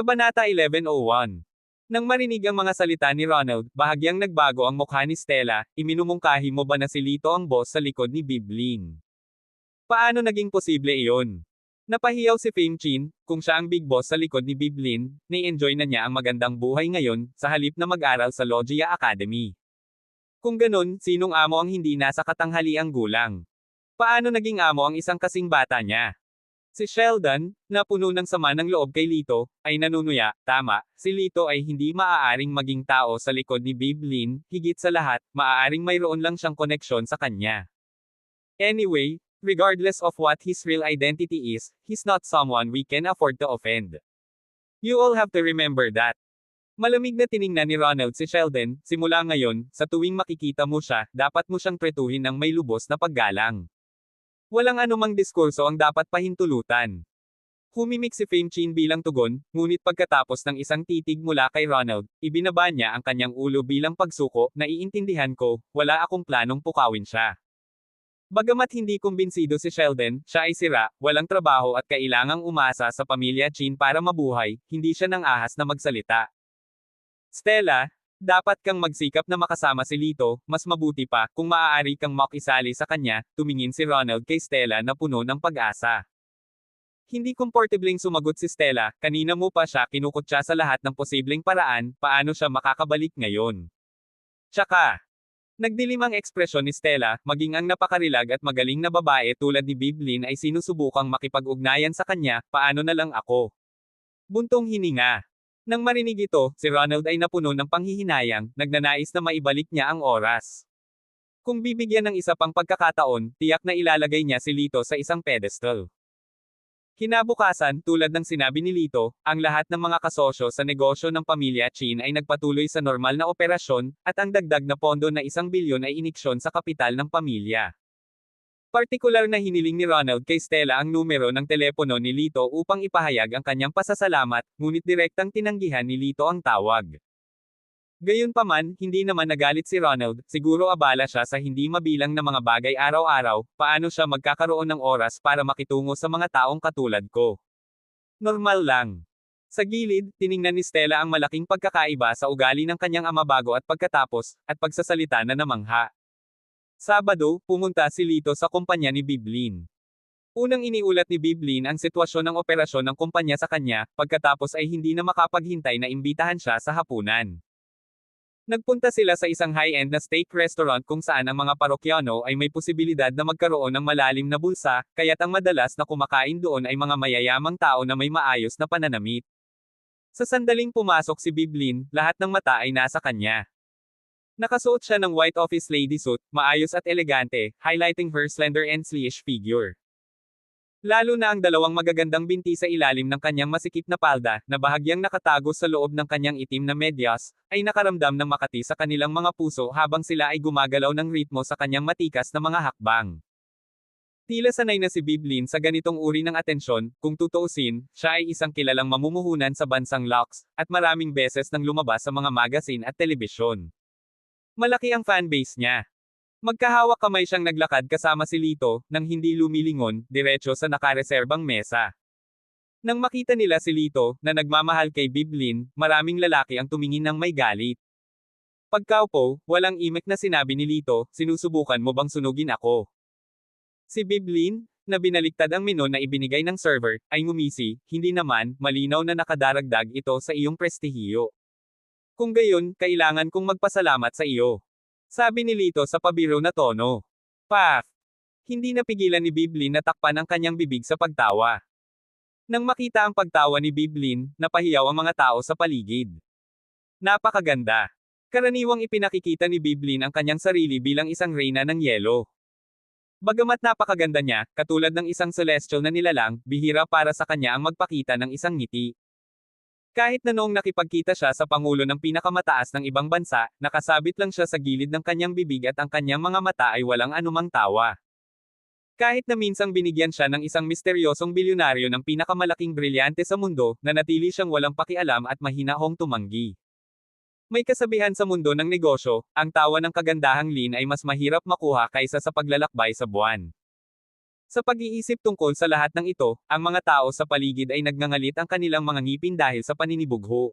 Kabanata 11:01. Nang marinig ang mga salita ni Ronald, bahagyang nagbago ang mukha ni Stella. Iminumungkahi mo ba na si Lito ang boss sa likod ni Biblin? Paano naging posible iyon? Napahiyaw si Fame Chin, kung siya ang big boss sa likod ni Biblin, ni-enjoy na niya ang magandang buhay ngayon, sa halip na mag-aral sa Logia Academy. Kung ganun, sinong amo ang hindi nasa katanghaliang gulang? Paano naging amo ang isang kasing bata niya? Si Sheldon, na puno ng sama ng loob kay Lito, ay nanunuya, tama, si Lito ay hindi maaaring maging tao sa likod ni Biblin, higit sa lahat, maaaring mayroon lang siyang koneksyon sa kanya. Anyway, regardless of what his real identity is, he's not someone we can afford to offend. You all have to remember that. Malamig na tiningnan ni Ronald si Sheldon, simula ngayon, sa tuwing makikita mo siya, dapat mo siyang tretuhin ng may lubos na paggalang. Walang anumang diskurso ang dapat pahintulutan. Humimik si Fame Chin bilang tugon, ngunit pagkatapos ng isang titig mula kay Ronald, ibinaba niya ang kanyang ulo bilang pagsuko, naiintindihan ko, wala akong planong pukawin siya. Bagamat hindi kumbinsido si Sheldon, siya ay sira, walang trabaho at kailangang umasa sa pamilya Chin para mabuhay, hindi siya nang ahas na magsalita. Stella, dapat kang magsikap na makasama si Lito, mas mabuti pa, kung maaari kang makisali sa kanya, tumingin si Ronald kay Stella na puno ng pag-asa. Hindi komportableng sumagot si Stella, kanina mo pa siya kinukutya sa lahat ng posibleng paraan, paano siya makakabalik ngayon? Tsaka, nagdilim ang ekspresyon ni Stella, maging ang napakarilag at magaling na babae tulad ni Biblin ay sinusubukang makipag-ugnayan sa kanya, paano na lang ako? Buntong hininga. Nang marinig ito, si Ronald ay napuno ng panghihinayang, nagnanais na maibalik niya ang oras. Kung bibigyan ng isa pang pagkakataon, tiyak na ilalagay niya si Lito sa isang pedestal. Kinabukasan, tulad ng sinabi ni Lito, ang lahat ng mga kasosyo sa negosyo ng pamilya Chin ay nagpatuloy sa normal na operasyon, at ang dagdag na pondo na 1 bilyon ay iniksyon sa kapital ng pamilya. Partikular na hiniling ni Ronald kay Stella ang numero ng telepono ni Lito upang ipahayag ang kanyang pasasalamat, ngunit direktang tinanggihan ni Lito ang tawag. Gayunpaman, hindi naman nagalit si Ronald, siguro abala siya sa hindi mabilang na mga bagay araw-araw, paano siya magkakaroon ng oras para makitungo sa mga taong katulad ko. Normal lang. Sa gilid, tiningnan ni Stella ang malaking pagkakaiba sa ugali ng kanyang ama bago at pagkatapos, at pagsasalita na namangha. Sabado, pumunta si Lito sa kumpanya ni Biblin. Unang iniulat ni Biblin ang sitwasyon ng operasyon ng kumpanya sa kanya, pagkatapos ay hindi na makapaghintay na imbitahan siya sa hapunan. Nagpunta sila sa isang high-end na steak restaurant kung saan ang mga parokyano ay may posibilidad na magkaroon ng malalim na bulsa, kaya't ang madalas na kumakain doon ay mga mayayamang tao na may maayos na pananamit. Sa sandaling pumasok si Biblin, lahat ng mata ay nasa kanya. Nakasuot siya ng white office lady suit, maayos at elegante, highlighting her slender and sleek figure. Lalo na ang dalawang magagandang binti sa ilalim ng kanyang masikip na palda, na bahagyang nakatago sa loob ng kanyang itim na medyas, ay nakaramdam ng makati sa kanilang mga puso habang sila ay gumagalaw ng ritmo sa kanyang matikas na mga hakbang. Tila sanay na si Biblin sa ganitong uri ng atensyon, kung tutuusin, siya ay isang kilalang mamumuhunan sa bansang Lux, at maraming beses nang lumabas sa mga magazine at telebisyon. Malaki ang fanbase niya. Magkahawak kamay siyang naglakad kasama si Lito, nang hindi lumilingon, diretso sa nakareserbang mesa. Nang makita nila si Lito, na nagmamahal kay Biblin, maraming lalaki ang tumingin ng may galit. Pagkaupo, walang imik na sinabi ni Lito, sinusubukan mo bang sunugin ako? Si Biblin, na binaliktad ang menu na ibinigay ng server, ay ngumisi, hindi naman, malinaw na nakadaragdag ito sa iyong prestihiyo. Kung gayon, kailangan kong magpasalamat sa iyo. Sabi ni Lito sa pabiro na tono. Paf! Hindi napigilan ni Biblin na takpan ang kanyang bibig sa pagtawa. Nang makita ang pagtawa ni Biblin, napahiyaw ang mga tao sa paligid. Napakaganda. Karaniwang ipinakikita ni Biblin ang kanyang sarili bilang isang reyna ng yelo. Bagamat napakaganda niya, katulad ng isang celestial na nilalang, bihira para sa kanya ang magpakita ng isang ngiti. Kahit na noong nakipagkita siya sa pangulo ng pinakamataas ng ibang bansa, nakasabit lang siya sa gilid ng kanyang bibig at ang kanyang mga mata ay walang anumang tawa. Kahit na minsang binigyan siya ng isang misteryosong bilyonaryo ng pinakamalaking brilyante sa mundo, nanatili siyang walang pakialam at mahinahong tumanggi. May kasabihan sa mundo ng negosyo, ang tawa ng kagandahang Lin ay mas mahirap makuha kaysa sa paglalakbay sa buwan. Sa pag-iisip tungkol sa lahat ng ito, ang mga tao sa paligid ay nagngangalit ang kanilang mga ngipin dahil sa paninibugho.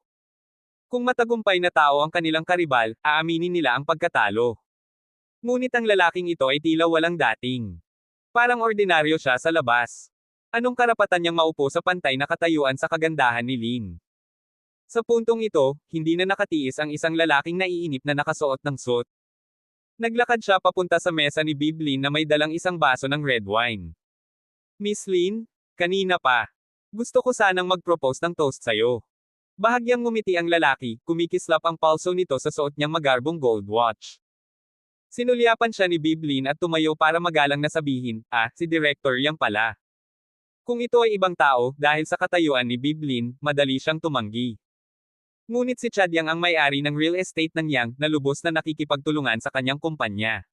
Kung matagumpay na tao ang kanilang karibal, aaminin nila ang pagkatalo. Ngunit ang lalaking ito ay tila walang dating. Parang ordinaryo siya sa labas. Anong karapatan niyang maupo sa pantay na katayuan sa kagandahan ni Lin? Sa puntong ito, hindi na nakatiis ang isang lalaking naiinip na nakasuot ng suit. Naglakad siya papunta sa mesa ni Biblin na may dalang isang baso ng red wine. Miss Lin, kanina pa. Gusto ko sanang mag-propose ng toast sa'yo. Bahagyang ngumiti ang lalaki, kumikislap ang palso nito sa suot niyang magarbong gold watch. Sinulyapan siya ni Biblin at tumayo para magalang na sabihin, si Director Yang pala. Kung ito ay ibang tao, dahil sa katayuan ni Biblin, madali siyang tumanggi. Ngunit si Chad Yang ang may-ari ng real estate ng Yang, na lubos na nakikipagtulungan sa kanyang kumpanya.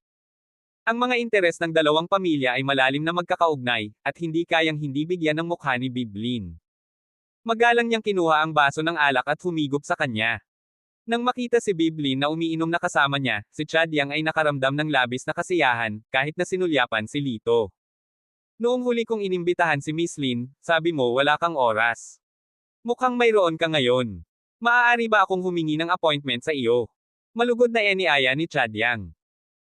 Ang mga interes ng dalawang pamilya ay malalim na magkakaugnay, at hindi kayang hindi bigyan ng mukha ni Biblin. Magalang niyang kinuha ang baso ng alak at humigop sa kanya. Nang makita si Biblin na umiinom na kasama niya, si Chad Yang ay nakaramdam ng labis na kasiyahan, kahit na sinulyapan si Lito. Noong huli kong inimbitahan si Miss Lin, sabi mo wala kang oras. Mukhang mayroon ka ngayon. Maaari ba akong humingi ng appointment sa iyo? Malugod na iniaya ni Chad Yang.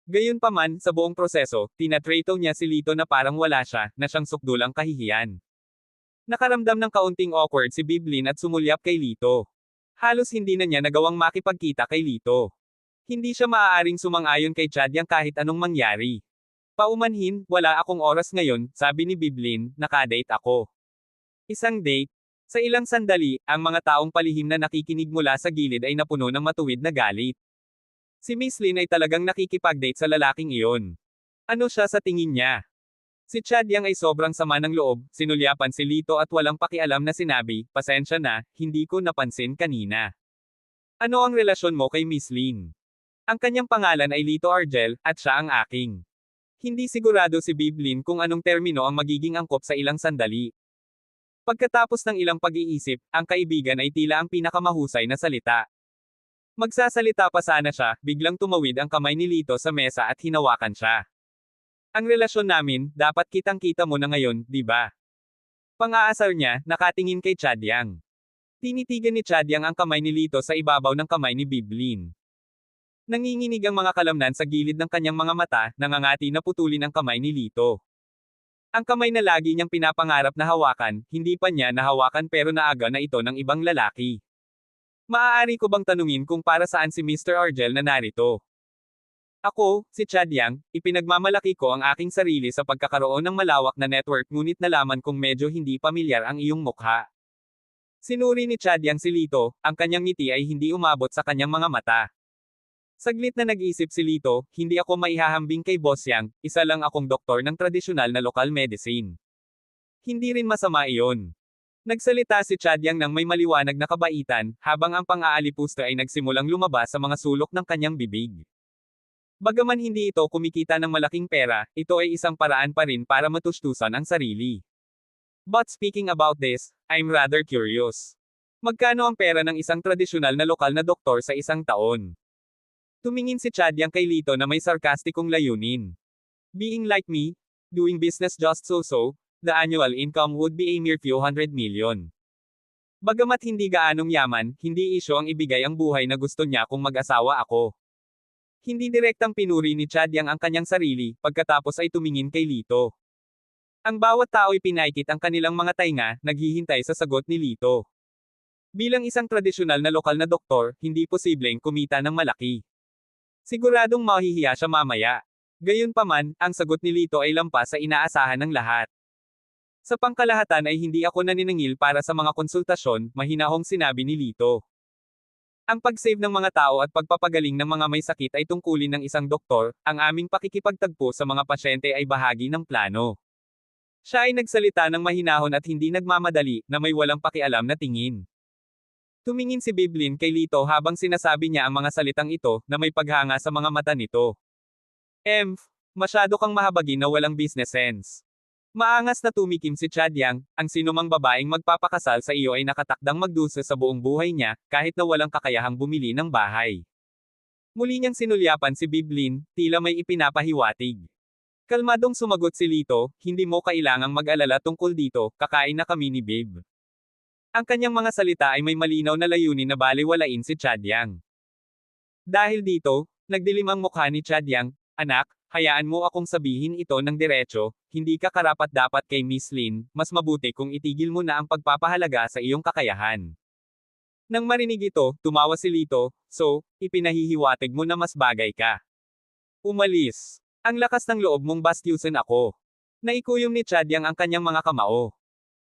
Gayunpaman, sa buong proseso, tinatrato niya si Lito na parang wala siya, na siyang sukdulang kahihiyan. Nakaramdam ng kaunting awkward si Biblin at sumulyap kay Lito. Halos hindi na niya nagawang makipagkita kay Lito. Hindi siya maaaring sumang-ayon kay Chad Yang kahit anong mangyari. Paumanhin, wala akong oras ngayon, sabi ni Biblin, nakadate ako. Isang date? Sa ilang sandali, ang mga taong palihim na nakikinig mula sa gilid ay napuno ng matuwid na galit. Si Miss Lin ay talagang nakikipag-date sa lalaking iyon. Ano siya sa tingin niya? Si Chad Yang ay sobrang sama ng loob, sinulyapan si Lito at walang pakialam na sinabi, pasensya na, hindi ko napansin kanina. Ano ang relasyon mo kay Miss Lin? Ang kanyang pangalan ay Lito Argel, at siya ang aking. Hindi sigurado si Biblin kung anong termino ang magiging angkop sa ilang sandali. Pagkatapos ng ilang pag-iisip, ang kaibigan ay tila ang pinakamahusay na salita. Magsasalita pa sana siya, biglang tumawid ang kamay ni Lito sa mesa at hinawakan siya. Ang relasyon namin, dapat kitang-kita mo na ngayon, di ba? Pang-aasar niya, nakatingin kay Chad Yang. Tinitigan ni Chad Yang ang kamay ni Lito sa ibabaw ng kamay ni Biblin. Nanginginig ang mga kalamnan sa gilid ng kanyang mga mata, nangangati na putulin ang kamay ni Lito. Ang kamay na lagi niyang pinapangarap na hawakan, hindi pa niya nahawakan pero naaga na ito ng ibang lalaki. Maaari ko bang tanungin kung para saan si Mr. Argel na narito? Ako, si Chad Yang, ipinagmamalaki ko ang aking sarili sa pagkakaroon ng malawak na network ngunit nalaman kong medyo hindi pamilyar ang iyong mukha. Sinuri ni Chad Yang si Lito, ang kanyang ngiti ay hindi umabot sa kanyang mga mata. Saglit na nag-isip si Lito, hindi ako maihahambing kay Boss Yang, isa lang akong doktor ng tradisyonal na local medicine. Hindi rin masama iyon. Nagsalita si Chad Yang nang may maliwanag na kabaitan, habang ang pang-aalipusta ay nagsimulang lumabas sa mga sulok ng kanyang bibig. Bagaman hindi ito kumikita ng malaking pera, ito ay isang paraan pa rin para matustusan ang sarili. But speaking about this, I'm rather curious. Magkano ang pera ng isang tradisyonal na lokal na doktor sa isang taon? Tumingin si Chad Yang kay Lito na may sarkastikong layunin. Being like me, doing business just so-so, the annual income would be a mere few hundred million. Bagamat hindi gaanong yaman, hindi isyo ang ibigay ang buhay na gusto niya kung mag-asawa ako. Hindi direktang pinuri ni Chad Yang ang kanyang sarili, pagkatapos ay tumingin kay Lito. Ang bawat tao'y pinaikit ang kanilang mga tainga, naghihintay sa sagot ni Lito. Bilang isang tradisyonal na lokal na doktor, hindi posibleng kumita ng malaki. Siguradong mahihiya siya mamaya. Gayunpaman, ang sagot ni Lito ay lampas sa inaasahan ng lahat. Sa pangkalahatan ay hindi ako naniningil para sa mga konsultasyon, mahinahong sinabi ni Lito. Ang pag-save ng mga tao at pagpapagaling ng mga may sakit ay tungkulin ng isang doktor, ang aming pakikipagtagpo sa mga pasyente ay bahagi ng plano. Siya ay nagsalita ng mahinahon at hindi nagmamadali, na may walang pakialam na tingin. Tumingin si Biblin kay Lito habang sinasabi niya ang mga salitang ito, na may paghanga sa mga mata nito. Masyado kang mahabagin na walang business sense. Maangas na tumikim si Chad Yang, ang sinumang babaeng magpapakasal sa iyo ay nakatakdang magdusa sa buong buhay niya, kahit na walang kakayahang bumili ng bahay. Muli niyang sinulyapan si Biblin, tila may ipinapahiwatig. Kalmadong sumagot si Lito, hindi mo kailangang mag-alala tungkol dito, kakain na kami ni Babe. Ang kanyang mga salita ay may malinaw na layunin na balewalain si Chadyang. Dahil dito, nagdilim ang mukha ni Chadyang, anak, hayaan mo akong sabihin ito ng diretso, hindi ka karapat-dapat kay Miss Lin, mas mabuti kung itigil mo na ang pagpapahalaga sa iyong kakayahan. Nang marinig ito, tumawa si Lito, so, ipinahihiwatig mo na mas bagay ka. Umalis. Ang lakas ng loob mong bastyusin ako. Naikuyom ni Chadyang ang kanyang mga kamao.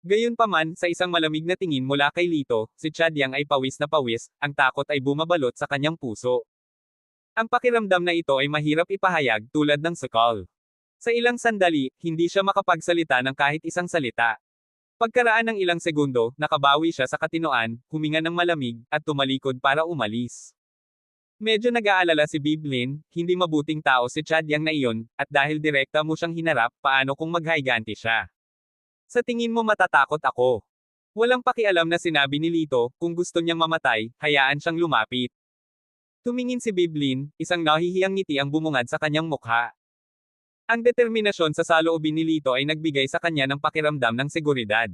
Gayunpaman, sa isang malamig na tingin mula kay Lito, si Chadyang ay pawis na pawis, ang takot ay bumabalot sa kanyang puso. Ang pakiramdam na ito ay mahirap ipahayag tulad ng sukal. Sa ilang sandali, hindi siya makapagsalita ng kahit isang salita. Pagkaraan ng ilang segundo, nakabawi siya sa katinoan, huminga ng malamig, at tumalikod para umalis. Medyo nag-aalala si Biblin, hindi mabuting tao si Chadyang na iyon, at dahil direkta mo siyang hinarap, paano kung maghayganti siya? Sa tingin mo matatakot ako? Walang pakialam na sinabi ni Lito, kung gusto niyang mamatay, hayaan siyang lumapit. Tumingin si Biblin, isang nahihiyang ngiti ang bumungad sa kanyang mukha. Ang determinasyon sa saloobin ni Lito ay nagbigay sa kanya ng pakiramdam ng seguridad.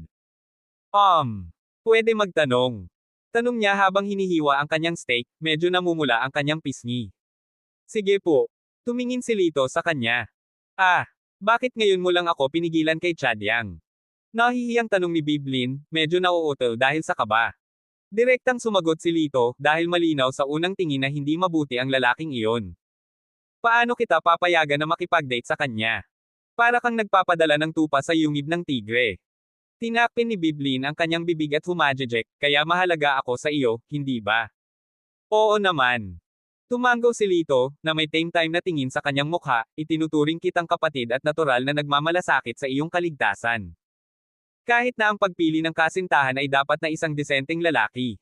Pwede magtanong. Tanong niya habang hinihiwa ang kanyang steak, medyo namumula ang kanyang pisngi. Sige po. Tumingin si Lito sa kanya. Bakit ngayon mo lang ako pinigilan kay Chadyang? Nahihiyang tanong ni Biblin, medyo nauutal dahil sa kaba. Direktang sumagot si Lito, dahil malinaw sa unang tingin na hindi mabuti ang lalaking iyon. Paano kita papayagan na makipag-date sa kanya? Para kang nagpapadala ng tupa sa yungib ng tigre. Tinapin ni Biblin ang kanyang bibig at humajejek, kaya mahalaga ako sa iyo, hindi ba? Oo naman. Tumanggaw si Lito, na may tame time na tingin sa kanyang mukha, itinuturing kitang kapatid at natural na nagmamalasakit sa iyong kaligtasan. Kahit na ang pagpili ng kasintahan ay dapat na isang disenteng lalaki.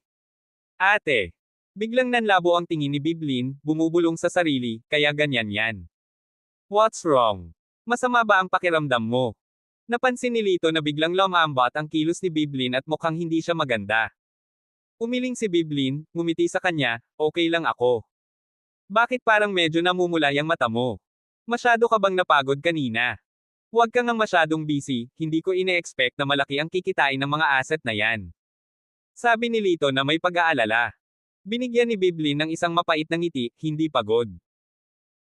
Ate. Biglang nanlabo ang tingin ni Biblin, bumubulong sa sarili, kaya ganyan yan. What's wrong? Masama ba ang pakiramdam mo? Napansin ni Lito na biglang lumambat ang kilos ni Biblin at mukhang hindi siya maganda. Umiling si Biblin, ngumiti sa kanya, okay lang ako. Bakit parang medyo namumula yung mata mo? Masyado ka bang napagod kanina? Huwag ka ngang masyadong busy, hindi ko ine-expect na malaki ang kikitain ng mga asset na yan. Sabi ni Lito na may pag-aalala. Binigyan ni Biblin ng isang mapait na ngiti, hindi pagod.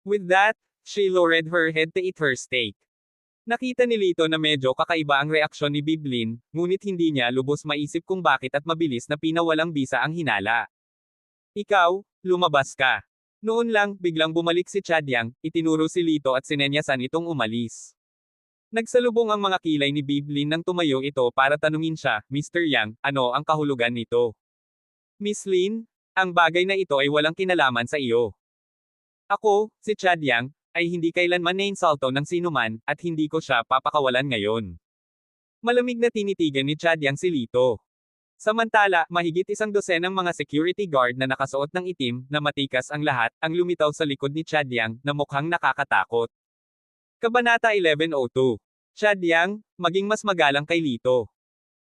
With that, she lowered her head to eat her steak. Nakita ni Lito na medyo kakaiba ang reaksyon ni Biblin, ngunit hindi niya lubos maisip kung bakit at mabilis na pinawalang bisa ang hinala. Ikaw, lumabas ka. Noon lang, biglang bumalik si Chadyang, itinuro si Lito at sinenyasan itong umalis. Nagsalubong ang mga kilay ni Biblin nang tumayo ito para tanungin siya, Mr. Yang, ano ang kahulugan nito? Miss Lin, ang bagay na ito ay walang kinalaman sa iyo. Ako, si Chadyang, ay hindi kailanman nainsulto ng sinuman, at hindi ko siya papakawalan ngayon. Malamig na tinitigan ni Chadyang si Lito. Samantala, mahigit 100 mga security guard na nakasuot ng itim, na matikas ang lahat, ang lumitaw sa likod ni Chadyang, na mukhang nakakatakot. Kabanata 11:02. Chadyang, maging mas magalang kay Lito.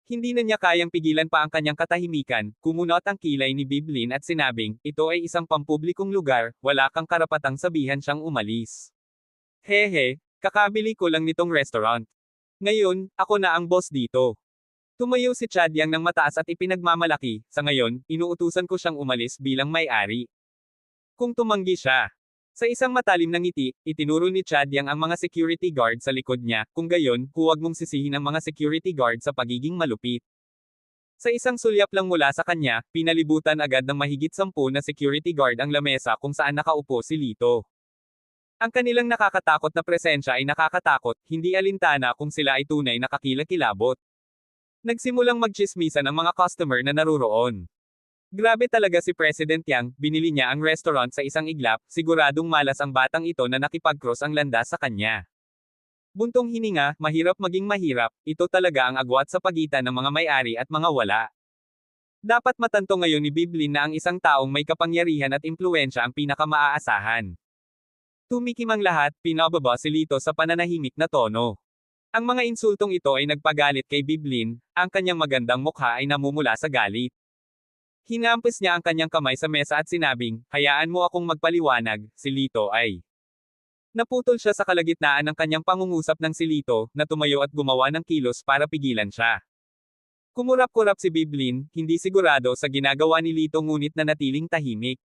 Hindi na niya kayang pigilan pa ang kanyang katahimikan, kumunot ang kilay ni Biblin at sinabing, ito ay isang pampublikong lugar, wala kang karapatang sabihan siyang umalis. Hehe, kakabili ko lang nitong restaurant. Ngayon, ako na ang boss dito. Tumayo si Chadyang ng mataas at ipinagmamalaki, sa ngayon, inuutusan ko siyang umalis bilang may-ari. Kung tumanggi siya. Sa isang matalim na ngiti, itinuro ni Chadyang ang mga security guard sa likod niya, kung gayon, huwag mong sisihin ang mga security guard sa pagiging malupit. Sa isang sulyap lang mula sa kanya, pinalibutan agad ng mahigit 10 na security guard ang lamesa kung saan nakaupo si Lito. Ang kanilang nakakatakot na presensya ay nakakatakot, hindi alintana kung sila ay tunay na kakilakilabot. Nagsimulang magtsismisan ang mga customer na naruroon. Grabe talaga si President Yang, binili niya ang restaurant sa isang iglap, siguradong malas ang batang ito na nakipag-cross ang landas sa kanya. Buntong hininga, mahirap maging mahirap, ito talaga ang agwat sa pagitan ng mga may-ari at mga wala. Dapat matanto ngayon ni Biblin na ang isang taong may kapangyarihan at impluensya ang pinakamaaasahan. Tumikim ang lahat, pinababa si Lito sa pananahimik na tono. Ang mga insultong ito ay nagpagalit kay Biblin, ang kanyang magandang mukha ay namumula sa galit. Hinampis niya ang kanyang kamay sa mesa at sinabing, hayaan mo akong magpaliwanag, si Lito ay Naputol siya sa kalagitnaan ng kanyang pangungusap ng si Lito, na tumayo at gumawa ng kilos para pigilan siya. Kumurap-kurap si Biblin, hindi sigurado sa ginagawa ni Lito ngunit nanatiling tahimik.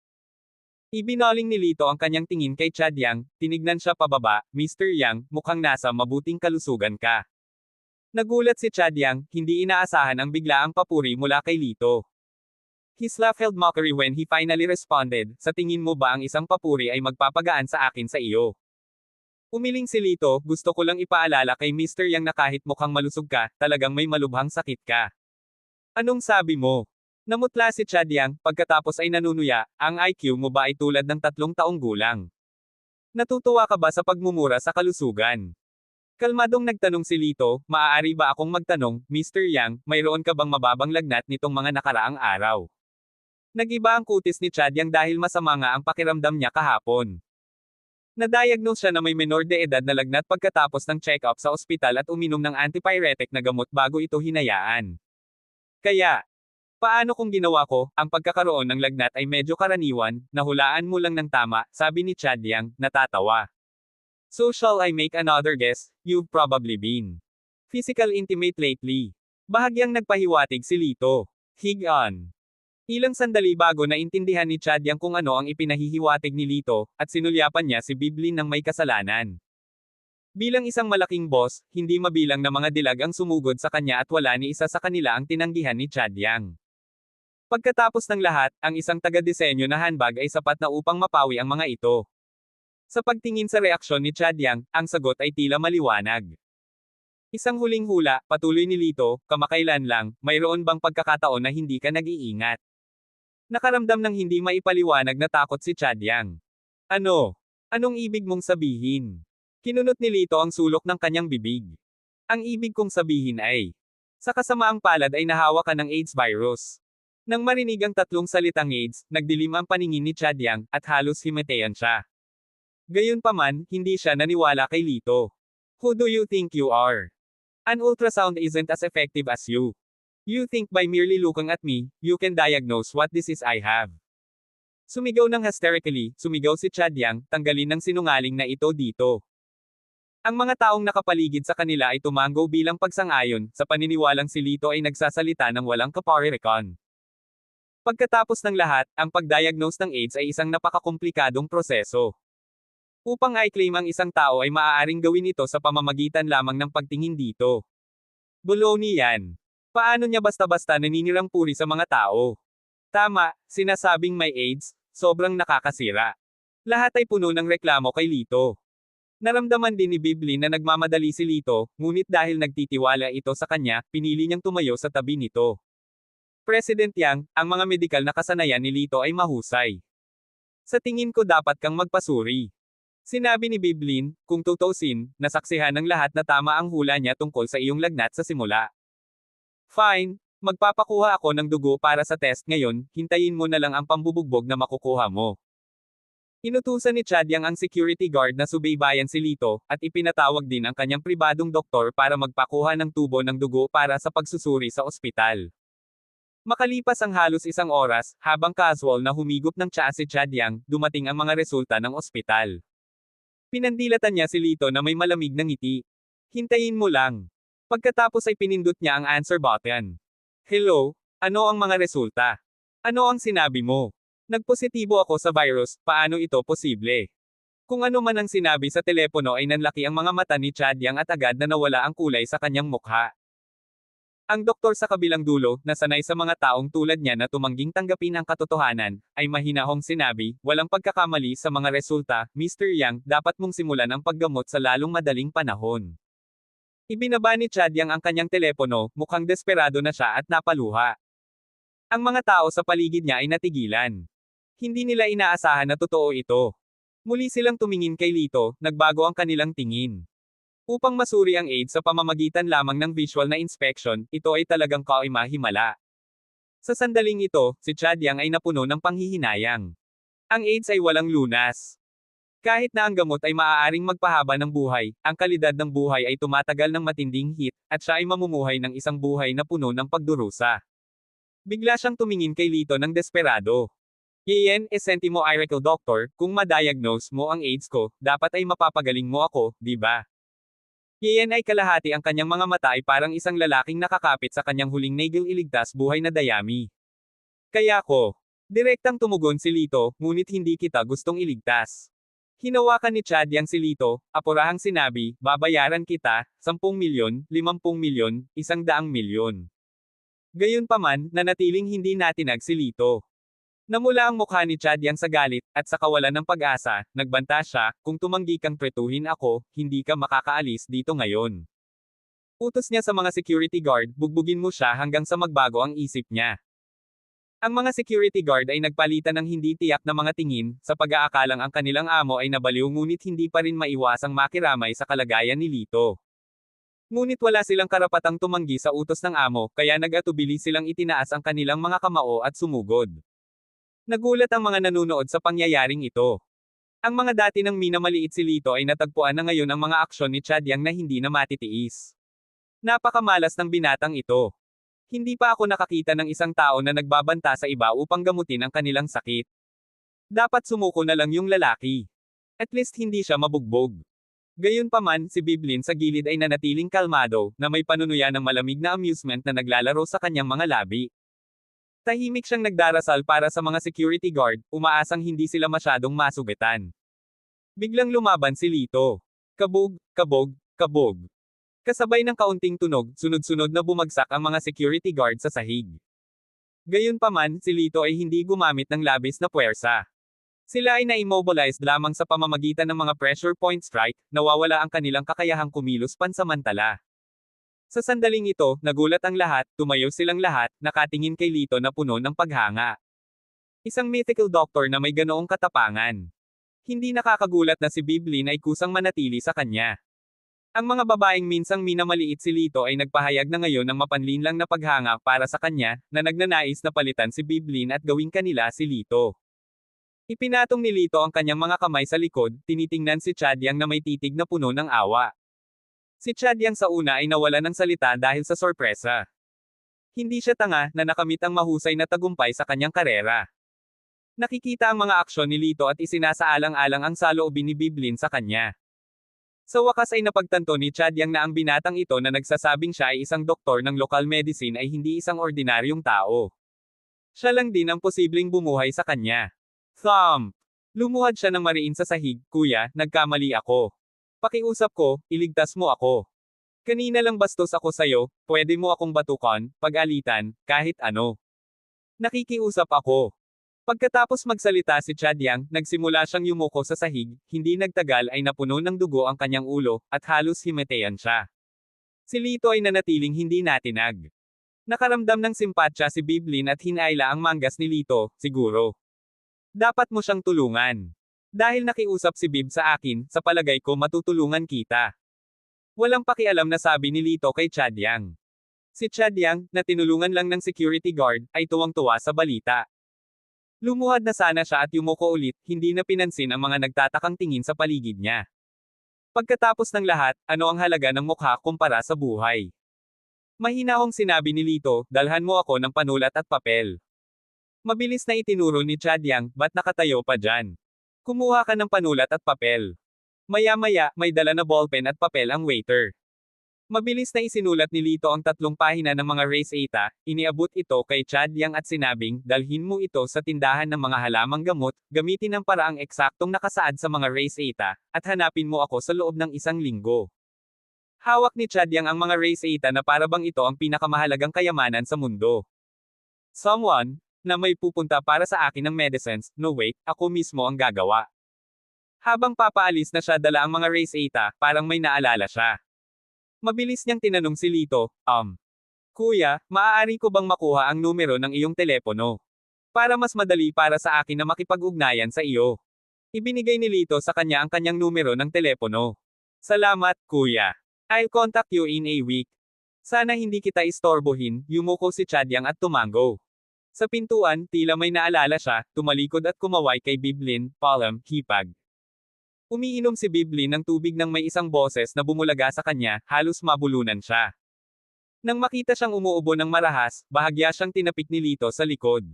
Ibinoling ni Lito ang kanyang tingin kay Chad Yang, tinignan siya pababa, Mr. Yang, mukhang nasa mabuting kalusugan ka. Nagulat si Chad Yang, hindi inaasahan ang biglaang papuri mula kay Lito. His laugh held mockery when he finally responded, sa tingin mo ba ang isang papuri ay magpapagaan sa akin sa iyo? Umiling si Lito, gusto ko lang ipaalala kay Mr. Yang na kahit mukhang malusog ka, talagang may malubhang sakit ka. Anong sabi mo? Namutla si Chad Yang, pagkatapos ay nanunuya, ang IQ mo ba ay tulad ng 3 taong gulang? Natutuwa ka ba sa pagmumura sa kalusugan? Kalmadong nagtanong si Lito, maaari ba akong magtanong, Mr. Yang, mayroon ka bang mababang lagnat nitong mga nakaraang araw? Nag-iba ang kutis ni Chad Yang dahil masama nga ang pakiramdam niya kahapon. Na-diagnose siya na may menor de edad na lagnat pagkatapos ng check-up sa ospital at uminom ng antipyretic na gamot bago ito hinayaan. Kaya, paano kung ginawa ko, ang pagkakaroon ng lagnat ay medyo karaniwan, nahulaan mo lang ng tama, sabi ni Chad Yang, natatawa. So shall I make another guess? You've probably been physical intimate lately. Bahagyang nagpahiwatig si Lito. Hig on. Ilang sandali bago naintindihan ni Chad Yang kung ano ang ipinahihiwatig ni Lito, at sinulyapan niya si Biblin ng may kasalanan. Bilang isang malaking boss, hindi mabilang na mga dilag ang sumugod sa kanya at wala ni isa sa kanila ang tinanggihan ni Chad Yang. Pagkatapos ng lahat, ang isang taga-disenyo na handbag ay sapat na upang mapawi ang mga ito. Sa pagtingin sa reaksyon ni Chad Yang, ang sagot ay tila maliwanag. Isang huling hula, patuloy ni Lito, kamakailan lang, mayroon bang pagkakataon na hindi ka nag-iingat? Nakaramdam ng hindi maipaliwanag na takot si Chad Yang. Ano? Anong ibig mong sabihin? Kinunot ni Lito ang sulok ng kanyang bibig. Ang ibig kong sabihin ay, sa kasamaang palad ay nahawa ka ng AIDS virus. Nang marinig ang 3 salitang AIDS, nagdilim ang paningin ni Chad Yang, at halos himetean siya. Gayunpaman, hindi siya naniwala kay Lito. Who do you think you are? An ultrasound isn't as effective as you. You think by merely looking at me, you can diagnose what disease I have. Sumigaw ng hysterically, sumigaw si Chad Yang, tanggalin ng sinungaling na ito dito. Ang mga taong nakapaligid sa kanila ay tumango bilang pagsang-ayon, sa paniniwalang si Lito ay nagsasalita ng walang kaparirikon. Pagkatapos ng lahat, ang pagdiagnose ng AIDS ay isang napakakomplikadong proseso. Upang i-claim ang isang tao ay maaaring gawin ito sa pamamagitan lamang ng pagtingin dito. Baloney yan. Paano niya basta-basta naninirang puri sa mga tao? Tama, sinasabing may AIDS, sobrang nakakasira. Lahat ay puno ng reklamo kay Lito. Naramdaman din ni Biblin na nagmamadali si Lito, ngunit dahil nagtitiwala ito sa kanya, pinili niyang tumayo sa tabi nito. President Yang, ang mga medikal na kasanayan ni Lito ay mahusay. Sa tingin ko dapat kang magpasuri. Sinabi ni Biblin, kung tutuusin, nasaksihan ng lahat na tama ang hula niya tungkol sa iyong lagnat sa simula. Fine, magpapakuha ako ng dugo para sa test ngayon, hintayin mo na lang ang pambubugbog na makukuha mo. Inutusan ni Chad Yang ang security guard na subaybayan si Lito, at ipinatawag din ang kanyang pribadong doktor para magpakuha ng tubo ng dugo para sa pagsusuri sa ospital. Makalipas ang halos 1 oras, habang casual na humigop ng tsaa si Chad Yang, dumating ang mga resulta ng ospital. Pinandilatan niya si Lito na may malamig na ngiti. Hintayin mo lang. Pagkatapos ay pinindot niya ang answer button. Hello, ano ang mga resulta? Ano ang sinabi mo? Nagpositibo ako sa virus, paano ito posible? Kung ano man ang sinabi sa telepono ay nanlaki ang mga mata ni Chad Yang at agad na nawala ang kulay sa kanyang mukha. Ang doktor sa kabilang dulo, na sanay sa mga taong tulad niya na tumangging tanggapin ang katotohanan, ay mahinahong sinabi, walang pagkakamali sa mga resulta, Mr. Yang, dapat mong simulan ang paggamot sa lalong madaling panahon. Ibinaba ni Chad Yang ang kanyang telepono, mukhang desperado na siya at napaluha. Ang mga tao sa paligid niya ay natigilan. Hindi nila inaasahan na totoo ito. Muli silang tumingin kay Lito, nagbago ang kanilang tingin. Upang masuri ang AIDS sa pamamagitan lamang ng visual na inspection, ito ay talagang kaima-himala. Sa sandaling ito, si Chad Yang ay napuno ng panghihinayang. Ang AIDS ay walang lunas. Kahit na ang gamot ay maaaring magpahaba ng buhay, ang kalidad ng buhay ay tumatagal ng matinding heat, at siya ay mamumuhay ng isang buhay na puno ng pagdurusa. Bigla siyang tumingin kay Lito ng desperado. Iyan, esenti mo Iracle Doctor, kung ma-diagnose mo ang AIDS ko, dapat ay mapapagaling mo ako, di ba? Iyan ay kalahati ang kanyang mga mata ay parang isang lalaking nakakapit sa kanyang huling nagil iligtas buhay na dayami. Kaya ko. Direktang tumugon si Lito, ngunit hindi kita gustong iligtas. Hinawakan ni Chad yang si Lito, apurahang sinabi, babayaran kita, 10 milyon, 50 milyon, 100 milyon. Gayunpaman, nanatiling hindi natinag si Lito. Namula ang mukha ni Chad yang sa galit, at sa kawalan ng pag-asa, nagbanta siya, kung tumanggi kang pretuhin ako, hindi ka makakaalis dito ngayon. Utos niya sa mga security guard, bugbugin mo siya hanggang sa magbago ang isip niya. Ang mga security guard ay nagpalitan ng hindi tiyak na mga tingin, sa pag-aakalang ang kanilang amo ay nabaliw ngunit hindi pa rin maiwasang makiramay sa kalagayan ni Lito. Ngunit wala silang karapatang tumanggi sa utos ng amo, kaya nag-atubili silang itinaas ang kanilang mga kamao at sumugod. Nagulat ang mga nanunood sa pangyayaring ito. Ang mga dati nang minamaliit si Lito ay natagpuan na ngayon ang mga aksyon ni Chad Yang na hindi na matitiis. Napakamalas ng binatang ito. Hindi pa ako nakakita ng isang tao na nagbabanta sa iba upang gamutin ang kanilang sakit. Dapat sumuko na lang yung lalaki. At least hindi siya mabugbog. Gayunpaman, si Biblin sa gilid ay nanatiling kalmado, na may panunuya ng malamig na amusement na naglalaro sa kanyang mga labi. Tahimik siyang nagdarasal para sa mga security guard, umaasang hindi sila masyadong masugitan. Biglang lumaban si Lito. Kabog, kabog, kabog. Kasabay ng kaunting tunog, sunod-sunod na bumagsak ang mga security guard sa sahig. Gayunpaman, si Lito ay hindi gumamit ng labis na puwersa. Sila ay na-immobilized lamang sa pamamagitan ng mga pressure point strike, nawawala ang kanilang kakayahang kumilos pansamantala. Sa sandaling ito, nagulat ang lahat, tumayo silang lahat, nakatingin kay Lito na puno ng paghanga. Isang mythical doctor na may ganoong katapangan. Hindi nakakagulat na si Biblin ay kusang manatili sa kanya. Ang mga babaeng minsang minamaliit si Lito ay nagpahayag na ngayon ng mapanlinlang na paghanga para sa kanya, na nagnanais na palitan si Biblin at gawing kanila si Lito. Ipinatong ni Lito ang kanyang mga kamay sa likod, tinitingnan si Chad Yang na may titig na puno ng awa. Si Chad Yang sa una ay nawala ng salita dahil sa sorpresa. Hindi siya tanga na nakamit ang mahusay na tagumpay sa kanyang karera. Nakikita ang mga aksyon ni Lito at isinasaalang-alang ang saloobin ni Biblin sa kanya. Sa wakas ay napagtanto ni Chad Yang na ang binatang ito na nagsasabing siya ay isang doktor ng local medicine ay hindi isang ordinaryong tao. Siya lang din ang posibleng bumuhay sa kanya. Thump! Lumuhad siya ng mariin sa sahig, kuya, nagkamali ako. Pakiusap ko, iligtas mo ako. Kanina lang bastos ako sayo, pwede mo akong batukan, pag-alitan, kahit ano. Nakikiusap ako. Pagkatapos magsalita si Chad Yang, nagsimula siyang yumuko sa sahig, hindi nagtagal ay napuno ng dugo ang kanyang ulo, at halos himetean siya. Si Lito ay nanatiling hindi natinag. Nakaramdam ng simpatsya si Biblin at hinaila ang manggas ni Lito, siguro. Dapat mo siyang tulungan. Dahil nakiusap si Bib sa akin, sa palagay ko matutulungan kita. Walang pakialam na sabi ni Lito kay Chad Yang. Si Chad Yang, na tinulungan lang ng security guard, ay tuwang-tuwa sa balita. Lumuhad na sana siya at yumuko ulit, hindi na pinansin ang mga nagtatakang tingin sa paligid niya. Pagkatapos ng lahat, ano ang halaga ng mukha kumpara sa buhay? Mahinahong sinabi ni Lito, dalhan mo ako ng panulat at papel. Mabilis na itinuro ni Chad Yang, ba't nakatayo pa dyan? Kumuha ka ng panulat at papel. Maya-maya, may dala na ballpen at papel ang waiter. Mabilis na isinulat ni Lito ang 3 pahina ng mga race eta, iniabot ito kay Chad Yang at sinabing, dalhin mo ito sa tindahan ng mga halamang gamot, gamitin ang paraang eksaktong nakasaad sa mga race eta, at hanapin mo ako sa loob ng 1 linggo. Hawak ni Chad Yang ang mga race eta na parabang ito ang pinakamahalagang kayamanan sa mundo. Someone, na may pupunta para sa akin ng medicines, no wait, ako mismo ang gagawa. Habang papaalis na siya dala ang mga race eta, parang may naalala siya. Mabilis niyang tinanong si Lito, Kuya, maaari ko bang makuha ang numero ng iyong telepono? Para mas madali para sa akin na makipag-ugnayan sa iyo. Ibinigay ni Lito sa kanya ang kanyang numero ng telepono. Salamat, kuya. I'll contact you in a week. Sana hindi kita istorbohin, yumuko si Chad Yang at tumango. Sa pintuan, tila may naalala siya, tumalikod at kumaway kay Biblin, Palm, hipag. Umiinom si Biblin ng tubig nang may isang boses na bumulaga sa kanya, halos mabulunan siya. Nang makita siyang umuubo ng marahas, bahagya siyang tinapik ni Lito sa likod.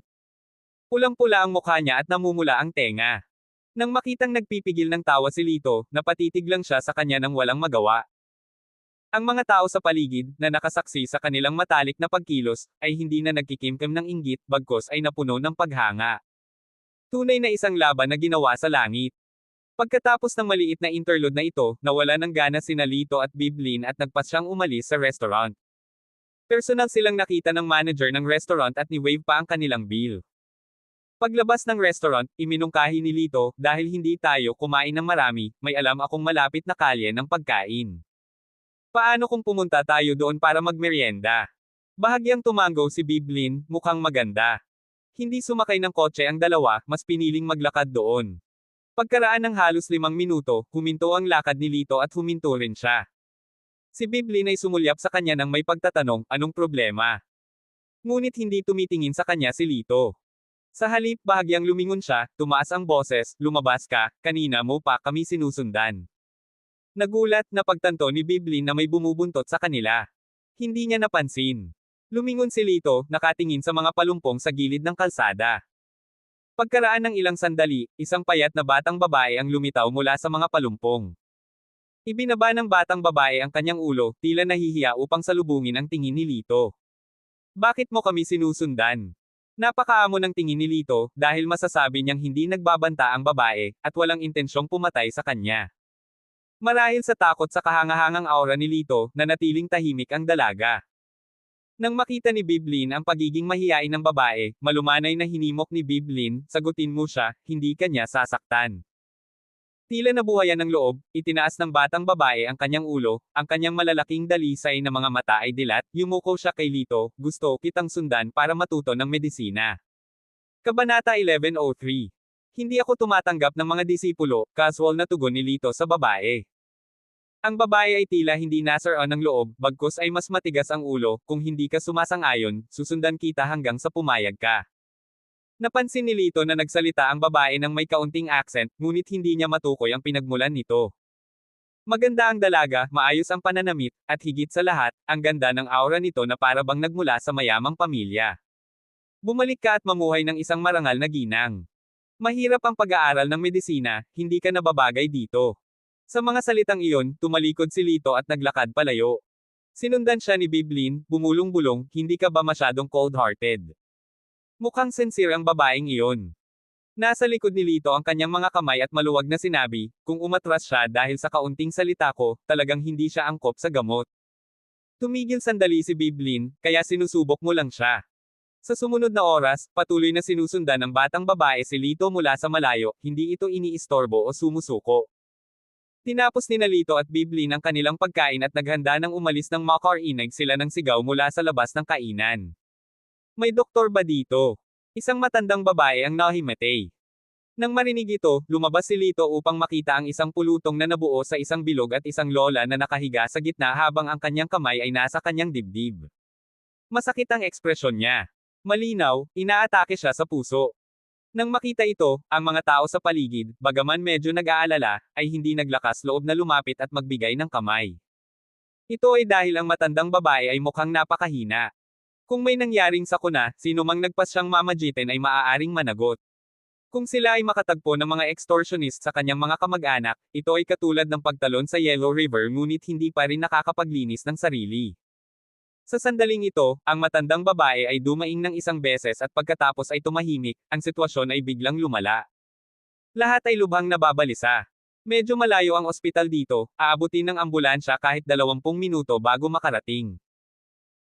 Pulang-pula ang mukha niya at namumula ang tenga. Nang makitang nagpipigil ng tawa si Lito, napatitig lang siya sa kanya nang walang magawa. Ang mga tao sa paligid, na nakasaksi sa kanilang matalik na pagkilos, ay hindi na nagkikimkim ng inggit, bagkos ay napuno ng paghanga. Tunay na isang laban na ginawa sa langit. Pagkatapos ng maliit na interlude na ito, nawala ng gana sina Lito at Biblin at nagpasyang umalis sa restaurant. Personal silang nakita ng manager ng restaurant at ni-wave pa ang kanilang bill. Paglabas ng restaurant, iminungkahi ni Lito, dahil hindi tayo kumain ng marami, may alam akong malapit na kalye ng pagkain. Paano kung pumunta tayo doon para magmeryenda? Bahagyang tumango si Biblin, mukhang maganda. Hindi sumakay ng kotse ang dalawa, mas piniling maglakad doon. Pagkaraan ng halos 5 minuto, huminto ang lakad ni Lito at huminto rin siya. Si Biblin ay sumulyap sa kanya nang may pagtatanong, anong problema? Ngunit hindi tumitingin sa kanya si Lito. Sa halip, bahagyang lumingon siya, tumaas ang boses, lumabas ka, kanina mo pa kami sinusundan. Nagulat na pagtanto ni Biblin na may bumubuntot sa kanila. Hindi niya napansin. Lumingon si Lito, nakatingin sa mga palumpong sa gilid ng kalsada. Pagkaraan ng ilang sandali, isang payat na batang babae ang lumitaw mula sa mga palumpong. Ibinaba ng batang babae ang kanyang ulo, tila nahihiya upang salubungin ang tingin ni Lito. Bakit mo kami sinusundan? Napakaamo ng tingin ni Lito, dahil masasabi niyang hindi nagbabanta ang babae, at walang intensyong pumatay sa kanya. Marahil sa takot sa kahangahangang aura ni Lito, nanatiling tahimik ang dalaga. Nang makita ni Biblin ang pagiging mahiyain ng babae, malumanay na hinimok ni Biblin, sagutin mo siya, hindi kanya sasaktan. Tila nabuhayan ng loob, itinaas ng batang babae ang kanyang ulo, ang kanyang malalaking dalisay na mga mata ay dilat, yumuko siya kay Lito, gusto kitang sundan para matuto ng medisina. Kabanata 11:03. Hindi ako tumatanggap ng mga disipulo, casual na tugon ni Lito sa babae. Ang babae ay tila hindi nasaran ng loob, bagkus ay mas matigas ang ulo, kung hindi ka sumasang-ayon, susundan kita hanggang sa pumayag ka. Napansin ni Lito na nagsalita ang babae ng may kaunting accent, ngunit hindi niya matukoy ang pinagmulan nito. Maganda ang dalaga, maayos ang pananamit, at higit sa lahat, ang ganda ng aura nito na para bang nagmula sa mayamang pamilya. Bumalik ka at mamuhay ng isang marangal na ginang. Mahirap ang pag-aaral ng medisina, hindi ka nababagay dito. Sa mga salitang iyon, tumalikod si Lito at naglakad palayo. Sinundan siya ni Biblin, bumulong-bulong, hindi ka ba masyadong cold-hearted? Mukhang sincere ang babaeng iyon. Nasa likod ni Lito ang kanyang mga kamay at maluwag na sinabi, kung umatras siya dahil sa kaunting salita ko, talagang hindi siya angkop sa gamot. Tumigil sandali si Biblin, kaya sinusubok mo lang siya. Sa sumunod na oras, patuloy na sinusundan ng batang babae si Lito mula sa malayo, hindi ito iniistorbo o sumusuko. Tinapos ni Lito at Biblin ang kanilang pagkain at naghanda ng umalis ng makarinig sila ng sigaw mula sa labas ng kainan. May doktor ba dito? Isang matandang babae ang nahimatay. Nang marinig ito, lumabas si Lito upang makita ang isang pulutong na nabuo sa isang bilog at isang lola na nakahiga sa gitna habang ang kanyang kamay ay nasa kanyang dibdib. Masakit ang ekspresyon niya. Malinaw, inaatake siya sa puso. Nang makita ito, ang mga tao sa paligid, bagaman medyo nag-aalala, ay hindi naglakas loob na lumapit at magbigay ng kamay. Ito ay dahil ang matandang babae ay mukhang napakahina. Kung may nangyaring sakuna, sino mang nagpasyang mamagitin ay maaaring managot. Kung sila ay makatagpo ng mga extortionist sa kanyang mga kamag-anak, ito ay katulad ng pagtalon sa Yellow River ngunit hindi pa rin nakakapaglinis ng sarili. Sa sandaling ito, ang matandang babae ay dumaing ng isang beses at pagkatapos ay tumahimik, ang sitwasyon ay biglang lumala. Lahat ay lubhang nababalisa. Medyo malayo ang ospital dito, aabutin ng ambulansya kahit 20 minuto bago makarating.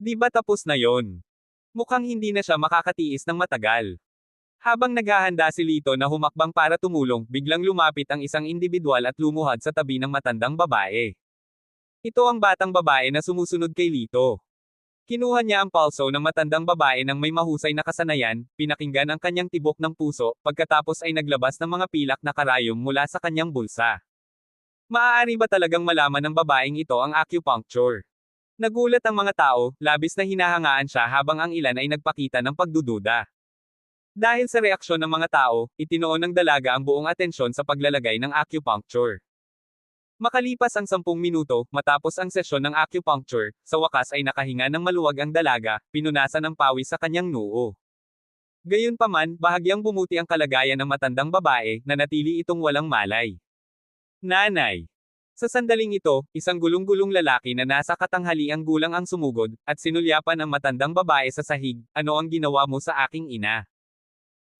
Di ba tapos na yon? Mukhang hindi na siya makakatiis ng matagal. Habang naghahanda si Lito na humakbang para tumulong, biglang lumapit ang isang individual at lumuhad sa tabi ng matandang babae. Ito ang batang babae na sumusunod kay Lito. Kinuha niya ang pulso ng matandang babae ng may mahusay na kasanayan, pinakinggan ang kanyang tibok ng puso, pagkatapos ay naglabas ng mga pilak na karayom mula sa kanyang bulsa. Maaari ba talagang malaman ng babaeng ito ang acupuncture? Nagulat ang mga tao, labis na hinahangaan siya habang ang ilan ay nagpakita ng pagdududa. Dahil sa reaksyon ng mga tao, itinoon ng dalaga ang buong atensyon sa paglalagay ng acupuncture. Makalipas ang 10 minuto, matapos ang sesyon ng acupuncture, sa wakas ay nakahinga ng maluwag ang dalaga, pinunasan ng pawis sa kanyang noo. Gayunpaman, bahagyang bumuti ang kalagayan ng matandang babae, na natili itong walang malay. Nanay. Sa sandaling ito, isang gulong-gulong lalaki na nasa katanghaliang gulang ang sumugod, at sinulyapan ang matandang babae sa sahig, "Ano ang ginawa mo sa aking ina?"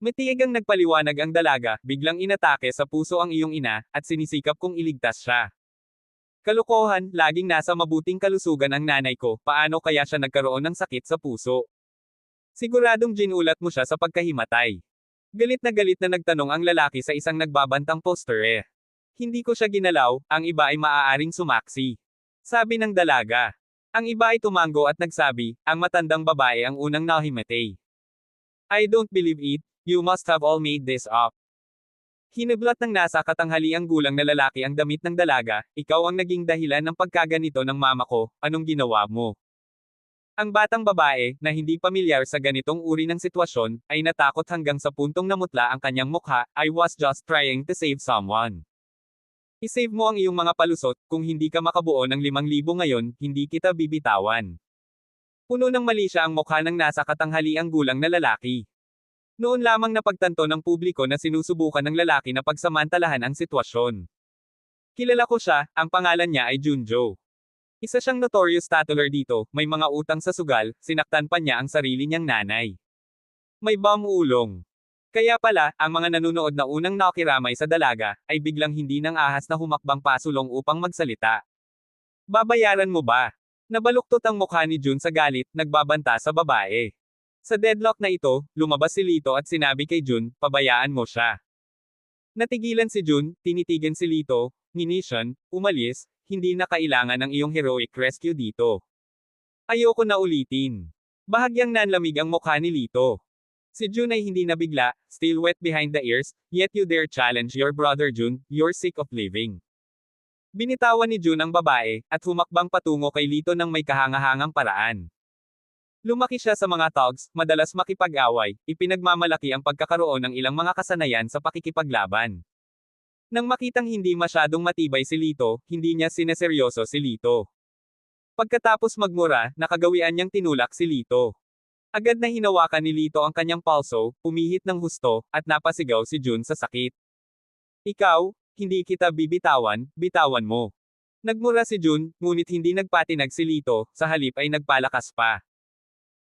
Matiyagang nagpaliwanag ang dalaga, "Biglang inatake sa puso ang iyong ina, at sinisikap kong iligtas siya." Kalokohan, laging nasa mabuting kalusugan ang nanay ko, paano kaya siya nagkaroon ng sakit sa puso? Siguradong ginulat mo siya sa pagkahimatay. Galit na nagtanong ang lalaki sa isang nagbabantang poster. Hindi ko siya ginalaw, ang iba ay maaaring sumaksi. Sabi ng dalaga. Ang iba ay tumango at nagsabi, ang matandang babae ang unang nahimatay. I don't believe it, you must have all made this up. Hinablat ng nasa katanghaliang gulang na lalaki ang damit ng dalaga, "Ikaw ang naging dahilan ng pagkaganito ng mama ko, anong ginawa mo?" Ang batang babae, na hindi pamilyar sa ganitong uri ng sitwasyon, ay natakot hanggang sa puntong namutla ang kanyang mukha, "I was just trying to save someone." I-save mo ang iyong mga palusot, kung hindi ka makabuo ng 5,000 ngayon, hindi kita bibitawan. Puno ng mali siya ang mukha ng nasa katanghaliang gulang na lalaki. Noon lamang napagtanto ng publiko na sinusubukan ng lalaki na pagsamantalahan ang sitwasyon. Kilala ko siya, ang pangalan niya ay Junjo. Isa siyang notorious tattler dito, may mga utang sa sugal, sinaktan pa niya ang sarili niyang nanay. May ulong. Kaya pala, ang mga nanunood na unang nakiramay sa dalaga, ay biglang hindi nang ahas na humakbang pasulong upang magsalita. Babayaran mo ba? Nabaluktot ang mukha ni Jun sa galit, nagbabanta sa babae. Sa deadlock na ito, lumabas si Lito at sinabi kay Jun, pabayaan mo siya. Natigilan si Jun, tinitigan si Lito, "Nishan, umalis, hindi na kailangan ng iyong heroic rescue dito." Ayoko na ulitin. Bahagyang nanlamig ang mukha ni Lito. Si Jun ay hindi nabigla, still wet behind the ears, "Yet you dare challenge your brother Jun, you're sick of living." Binitawan ni Jun ang babae, at humakbang patungo kay Lito ng may kahangahangang paraan. Lumaki siya sa mga thugs, madalas makipag-away, ipinagmamalaki ang pagkakaroon ng ilang mga kasanayan sa pakikipaglaban. Nang makitang hindi masyadong matibay si Lito, hindi niya sineseryoso si Lito. Pagkatapos magmura, nakagawian niyang tinulak si Lito. Agad na hinawakan ni Lito ang kanyang palso, pumihit ng husto, at napasigaw si Jun sa sakit. "Ikaw, hindi kita bibitawan, bitawan mo." Nagmura si Jun, ngunit hindi nagpatinag si Lito, sa halip ay nagpalakas pa.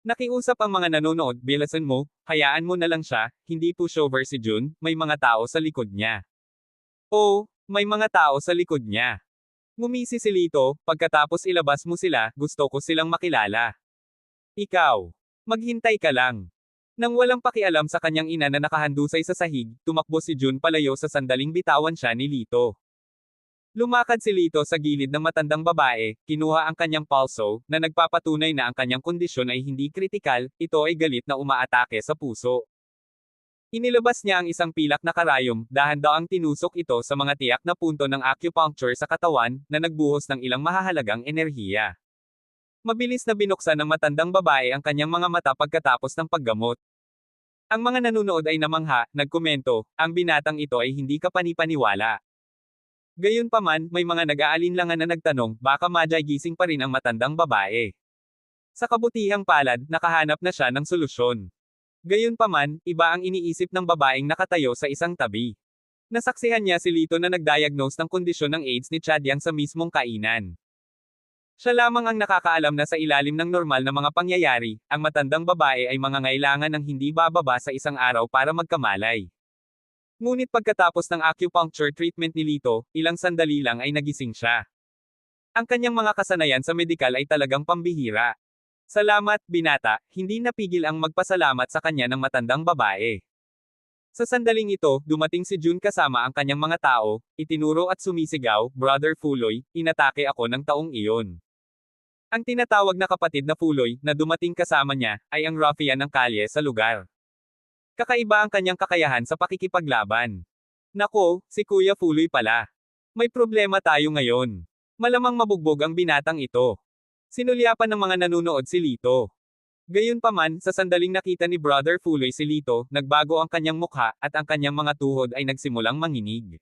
Nakiusap ang mga nanonood, "Bilasan mo, hayaan mo na lang siya, hindi pushover si Jun, may mga tao sa likod niya." Oo, may mga tao sa likod niya. Ngumisi si Lito, "Pagkatapos ilabas mo sila, gusto ko silang makilala." Ikaw. Maghintay ka lang. Nang walang pakialam sa kanyang ina na nakahandusay sa sahig, tumakbo si Jun palayo sa sandaling bitawan siya ni Lito. Lumakad si Lito sa gilid ng matandang babae, kinuha ang kanyang palso, na nagpapatunay na ang kanyang kondisyon ay hindi kritikal, ito ay galit na umaatake sa puso. Inilabas niya ang isang pilak na karayom, dahan-daang tinusok ito sa mga tiyak na punto ng acupuncture sa katawan, na nagbuhos ng ilang mahahalagang enerhiya. Mabilis na binuksan ng matandang babae ang kanyang mga mata pagkatapos ng paggamot. Ang mga nanunood ay namangha, nagkomento, ang binatang ito ay hindi kapanipaniwala. Gayunpaman, may mga nag-aalinlangan na nagtanong, baka madyagising pa rin ang matandang babae. Sa kabutihang palad, nakahanap na siya ng solusyon. Gayunpaman, iba ang iniisip ng babaeng nakatayo sa isang tabi. Nasaksihan niya si Lito na nag-diagnose ng kondisyon ng AIDS ni Chadyang sa mismong kainan. Siya lamang ang nakakaalam na sa ilalim ng normal na mga pangyayari, ang matandang babae ay mangangailangan ng hindi bababa sa isang araw para magkamalay. Ngunit pagkatapos ng acupuncture treatment ni Lito, ilang sandali lang ay nagising siya. Ang kanyang mga kasanayan sa medikal ay talagang pambihira. Salamat, binata, hindi napigil ang magpasalamat sa kanya ng matandang babae. Sa sandaling ito, dumating si Jun kasama ang kanyang mga tao, itinuro at sumisigaw, "Brother Fuloy, inatake ako ng taong iyon." Ang tinatawag na kapatid na Fuloy, na dumating kasama niya, ay ang ruffian ng kalye sa lugar. Kakaiba ang kanyang kakayahan sa pakikipaglaban. Nako, si Kuya Fuloy pala. May problema tayo ngayon. Malamang mabugbog ang binatang ito. Sinulyapan ng mga nanunood si Lito. Gayunpaman, sa sandaling nakita ni Brother Fuloy si Lito, nagbago ang kanyang mukha, at ang kanyang mga tuhod ay nagsimulang manginig.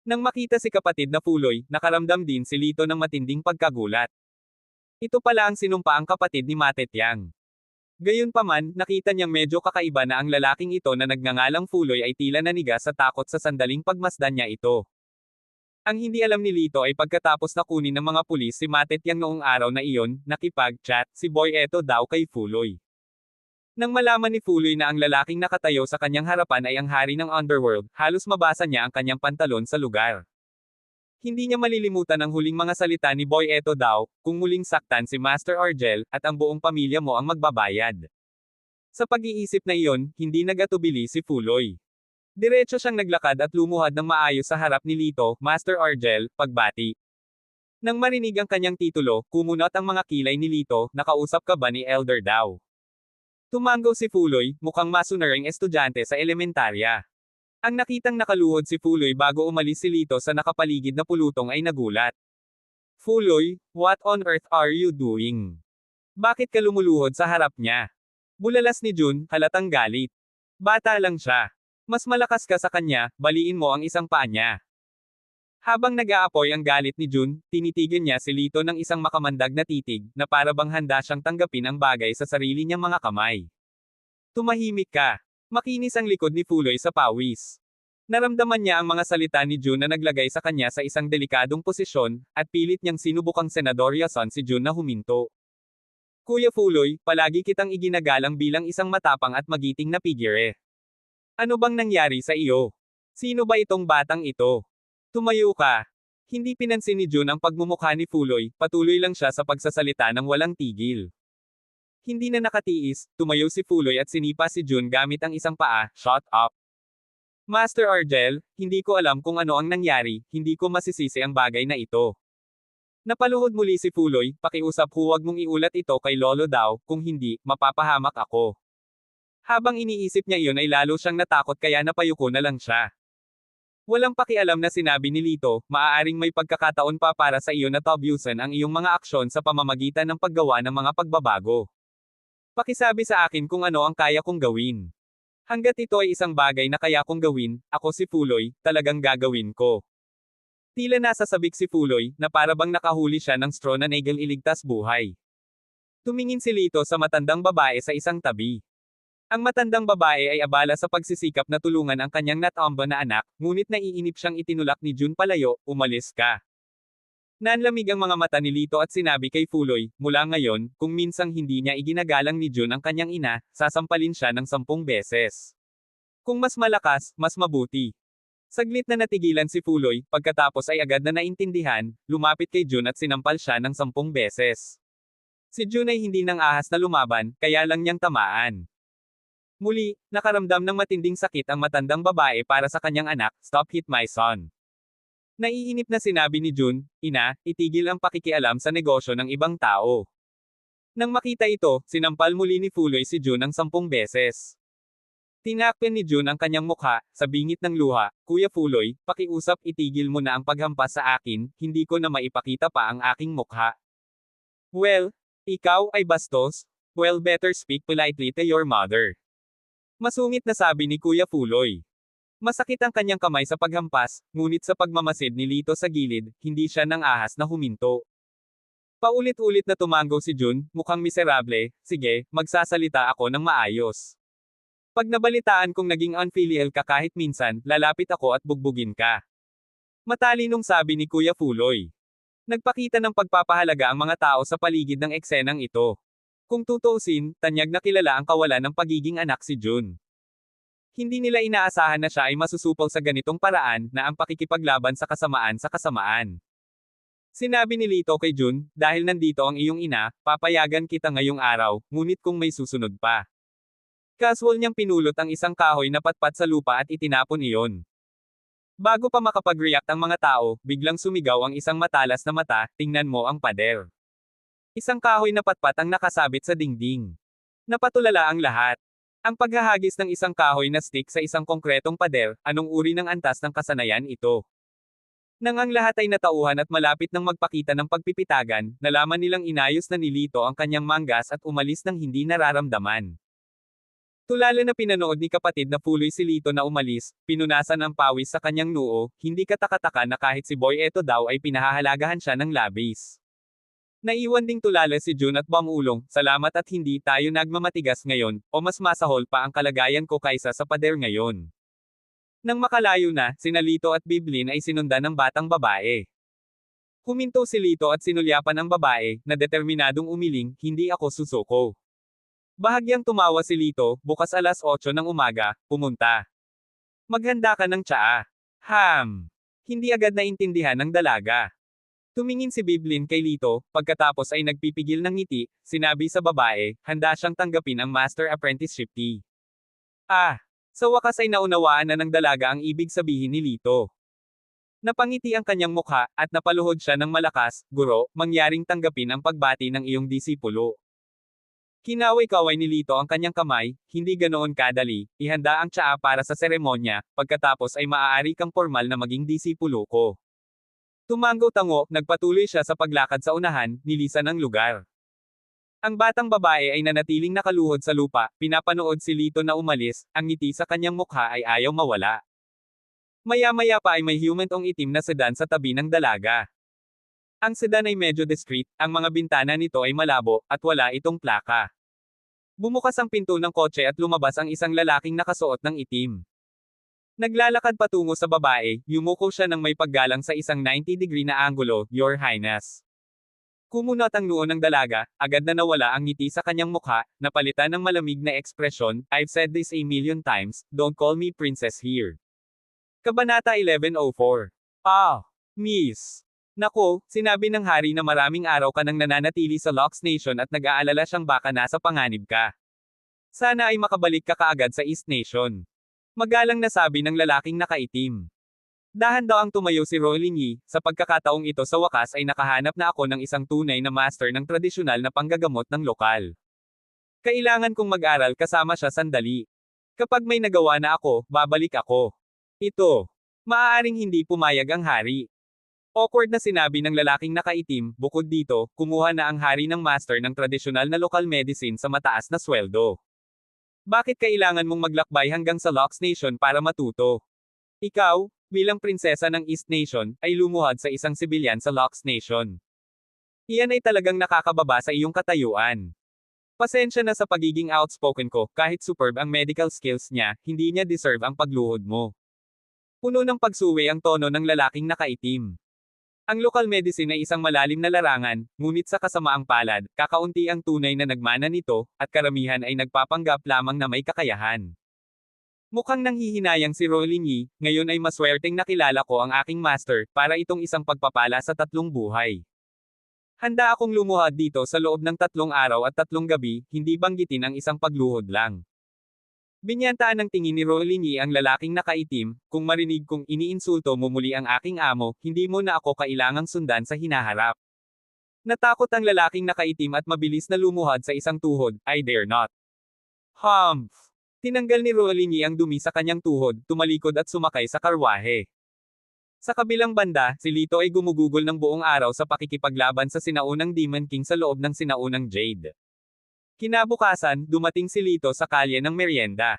Nang makita si kapatid na Fuloy, nakaramdam din si Lito ng matinding pagkagulat. Ito pala ang sinumpaang kapatid ni Matetyang. Gayunpaman, nakita niyang medyo kakaiba na ang lalaking ito na nagngangalang Fuloy ay tila naniga sa takot sa sandaling pagmasdan niya ito. Ang hindi alam ni Lito ay pagkatapos na kunin ng mga pulis si Matet Yang noong araw na iyon, nakipag-chat si Boy Eto daw kay Fuloy. Nang malaman ni Fuloy na ang lalaking nakatayo sa kanyang harapan ay ang hari ng underworld, halos mabasa niya ang kanyang pantalon sa lugar. Hindi niya malilimutan ang huling mga salita ni Boy Eto daw, kung muling saktan si Master Argel, at ang buong pamilya mo ang magbabayad. Sa pag-iisip na iyon, hindi nagatubili si Fuloy. Diretso siyang naglakad at lumuhad ng maayos sa harap ni Lito, Master Argel, pagbati. Nang marinig ang kanyang titulo, kumunot ang mga kilay ni Lito, nakausap ka ba ni Elder daw? Tumango si Fuloy, mukhang masunuring estudyante sa elementarya. Ang nakitang nakaluhod si Fuloy bago umalis si Lito sa nakapaligid na pulutong ay nagulat. Fuloy, what on earth are you doing? Bakit ka lumuluhod sa harap niya? Bulalas ni Jun, halatang galit. Bata lang siya. Mas malakas ka sa kanya, baliin mo ang isang paa niya. Habang nag-aapoy ang galit ni Jun, tinitigan niya si Lito ng isang makamandag na titig, na para bang handa siyang tanggapin ang bagay sa sarili niyang mga kamay. Tumahimik ka. Makinis ang likod ni Fuloy sa pawis. Naramdaman niya ang mga salita ni Jun na naglagay sa kanya sa isang delikadong posisyon, at pilit niyang sinubukang Senador Yason si Jun na huminto. Kuya Fuloy, palagi kitang iginagalang bilang isang matapang at magiting na pigire. Ano bang nangyari sa iyo? Sino ba itong batang ito? Tumayo ka. Hindi pinansin ni Jun ang pagmumukha ni Fuloy, patuloy lang siya sa pagsasalita ng walang tigil. Hindi na nakatiis, tumayo si Fuloy at sinipa si Jun gamit ang isang paa, shut up. Master Argel, hindi ko alam kung ano ang nangyari, hindi ko masisisi ang bagay na ito. Napaluhod muli si Fuloy, pakiusap huwag mong iulat ito kay Lolo daw, kung hindi, mapapahamak ako. Habang iniisip niya iyon ay lalo siyang natakot kaya napayuko na lang siya. Walang pakialam na sinabi ni Lito, maaaring may pagkakataon pa para sa iyo na tabyusan ang iyong mga aksyon sa pamamagitan ng paggawa ng mga pagbabago. Pakisabi sa akin kung ano ang kaya kong gawin. Hanggat ito ay isang bagay na kaya kong gawin, ako si Fuloy, talagang gagawin ko. Tila nasa sabik si Fuloy, na para bang nakahuli siya ng straw na nagel iligtas buhay. Tumingin si Lito sa matandang babae sa isang tabi. Ang matandang babae ay abala sa pagsisikap na tulungan ang kanyang natamba na anak, ngunit naiinip siyang itinulak ni Jun palayo, umalis ka. Nanlamig ang mga mata ni Lito at sinabi kay Fuloy, mula ngayon, kung minsang hindi niya iginagalang ni Jun ang kanyang ina, sasampalin siya ng 10 beses. Kung mas malakas, mas mabuti. Saglit na natigilan si Fuloy, pagkatapos ay agad na naintindihan, lumapit kay Jun at sinampal siya ng 10 beses. Si Jun ay hindi nang ahas na lumaban, kaya lang niyang tamaan. Muli, nakaramdam ng matinding sakit ang matandang babae para sa kanyang anak, stop hit my son. Naiinip na sinabi ni Jun, ina, itigil ang pakikialam sa negosyo ng ibang tao. Nang makita ito, sinampal muli ni Fuloy si Jun ng 10 beses. Tinakpan ni Jun ang kanyang mukha, sa bingit ng luha, Kuya Fuloy, pakiusap itigil mo na ang paghampas sa akin, hindi ko na maipakita pa ang aking mukha. Well, ikaw ay bastos? Well, better speak politely to your mother. Masungit na sabi ni Kuya Fuloy. Masakit ang kanyang kamay sa paghampas, ngunit sa pagmamasid ni Lito sa gilid, hindi siya nang ahas na huminto. Paulit-ulit na tumango si Jun, mukhang miserable, sige, magsasalita ako ng maayos. Pag nabalitaan kong naging unfilial ka kahit minsan, lalapit ako at bugbugin ka. Matalinong sabi ni Kuya Fuloy. Nagpakita ng pagpapahalaga ang mga tao sa paligid ng eksenang ito. Kung tutuusin, tanyag na kilala ang kawalan ng pagiging anak si Jun. Hindi nila inaasahan na siya ay masusupol sa ganitong paraan, na ang pakikipaglaban sa kasamaan. Sinabi ni Lito kay Jun, dahil nandito ang iyong ina, papayagan kita ngayong araw, ngunit kung may susunod pa. Casual niyang pinulot ang isang kahoy na patpat sa lupa at itinapon iyon. Bago pa makapag-react ang mga tao, biglang sumigaw ang isang matalas na mata, tingnan mo ang pader. Isang kahoy na patpat ang nakasabit sa dingding. Napatulala ang lahat. Ang paghahagis ng isang kahoy na stick sa isang konkretong pader, anong uri ng antas ng kasanayan ito? Nang ang lahat ay natauhan at malapit ng magpakita ng pagpipitagan, nalaman nilang inayos na ni Lito ang kanyang manggas at umalis ng hindi nararamdaman. Tulala na pinanood ni kapatid na Fuloy si Lito na umalis, pinunasan ang pawis sa kanyang noo, hindi katakataka na kahit si Boy Eto daw ay pinahahalagahan siya ng labis. Naiwan ding tulala si June at Bamulong, salamat at hindi tayo nagmamatigas ngayon, o mas masahol pa ang kalagayan ko kaysa sa pader ngayon. Nang makalayo na, sina Lito at Biblin ay sinundan ng batang babae. Huminto si Lito at sinulyapan ang babae, na determinadong umiling, hindi ako susuko. Bahagyang tumawa si Lito, bukas alas 8 ng umaga, pumunta. Maghanda ka ng tsaa. Hindi agad naintindihan ng dalaga. Tumingin si Biblin kay Lito, pagkatapos ay nagpipigil ng ngiti, sinabi sa babae, handa siyang tanggapin ang Master Apprenticeship tea. Sa wakas ay naunawaan na ng dalaga ang ibig sabihin ni Lito. Napangiti ang kanyang mukha, at napaluhod siya ng malakas, guro, mangyaring tanggapin ang pagbati ng iyong disipulo. Kinaway-kaway ni Lito ang kanyang kamay, hindi ganoon kadali, ihanda ang tsaa para sa seremonya, pagkatapos ay maaari kang formal na maging disipulo ko. Tumango-tango, nagpatuloy siya sa paglakad sa unahan, nilisan ang lugar. Ang batang babae ay nanatiling nakaluhod sa lupa, pinapanood si Lito na umalis, ang ngiti sa kanyang mukha ay ayaw mawala. Maya-maya pa ay may humantong itim na sedan sa tabi ng dalaga. Ang sedan ay medyo discreet, ang mga bintana nito ay malabo, at wala itong plaka. Bumukas ang pinto ng kotse at lumabas ang isang lalaking nakasuot ng itim. Naglalakad patungo sa babae, yumuko siya ng may paggalang sa isang 90-degree na anggulo, Your Highness. Kumunot ang noo ng dalaga, agad na nawala ang ngiti sa kanyang mukha, napalitan ng malamig na ekspresyon, I've said this a million times, don't call me princess here. Kabanata 1104. Miss. Nako, sinabi ng hari na maraming araw ka nang nananatili sa Lox Nation at nag-aalala siyang baka nasa panganib ka. Sana ay makabalik ka kaagad sa East Nation. Magalang na sabi ng lalaking nakaitim. Dahan daw ang tumayo si Rolling Yi, sa pagkakataong ito sa wakas ay nakahanap na ako ng isang tunay na master ng tradisyonal na panggagamot ng lokal. Kailangan kong mag-aral kasama siya sandali. Kapag may nagawa na ako, babalik ako. Ito. Maaaring hindi pumayag ang hari. Awkward na sinabi ng lalaking nakaitim, bukod dito, kumuha na ang hari ng master ng tradisyonal na local medicine sa mataas na sweldo. Bakit kailangan mong maglakbay hanggang sa Lox Nation para matuto? Ikaw, bilang prinsesa ng East Nation, ay lumuhad sa isang sibilyan sa Lox Nation. Iyan ay talagang nakakababa sa iyong katayuan. Pasensya na sa pagiging outspoken ko, kahit superb ang medical skills niya, hindi niya deserve ang pagluhod mo. Puno ng pagsuwi ang tono ng lalaking nakaitim. Ang local medicine ay isang malalim na larangan, ngunit sa kasamaang palad, kakaunti ang tunay na nagmana nito, at karamihan ay nagpapanggap lamang na may kakayahan. Mukhang nanghihinayang si Rolling Yi, ngayon ay maswerteng nakilala ko ang aking master, para itong isang pagpapala sa 3 buhay. Handa akong lumuhad dito sa loob ng 3 araw at 3 gabi, hindi banggitin ang isang pagluhod lang. Binyantaan ng tingin ni Rolling Yi ang lalaking nakaitim, kung marinig kong iniinsulto mo muli ang aking amo, hindi mo na ako kailangang sundan sa hinaharap. Natakot ang lalaking nakaitim at mabilis na lumuhad sa isang tuhod, I dare not. Tinanggal ni Rolling Yi ang dumi sa kanyang tuhod, tumalikod at sumakay sa karwahe. Sa kabilang banda, si Lito ay gumugugol ng buong araw sa pakikipaglaban sa sinaunang Demon King sa loob ng sinaunang Jade. Kinabukasan, dumating si Lito sa kalye ng merienda.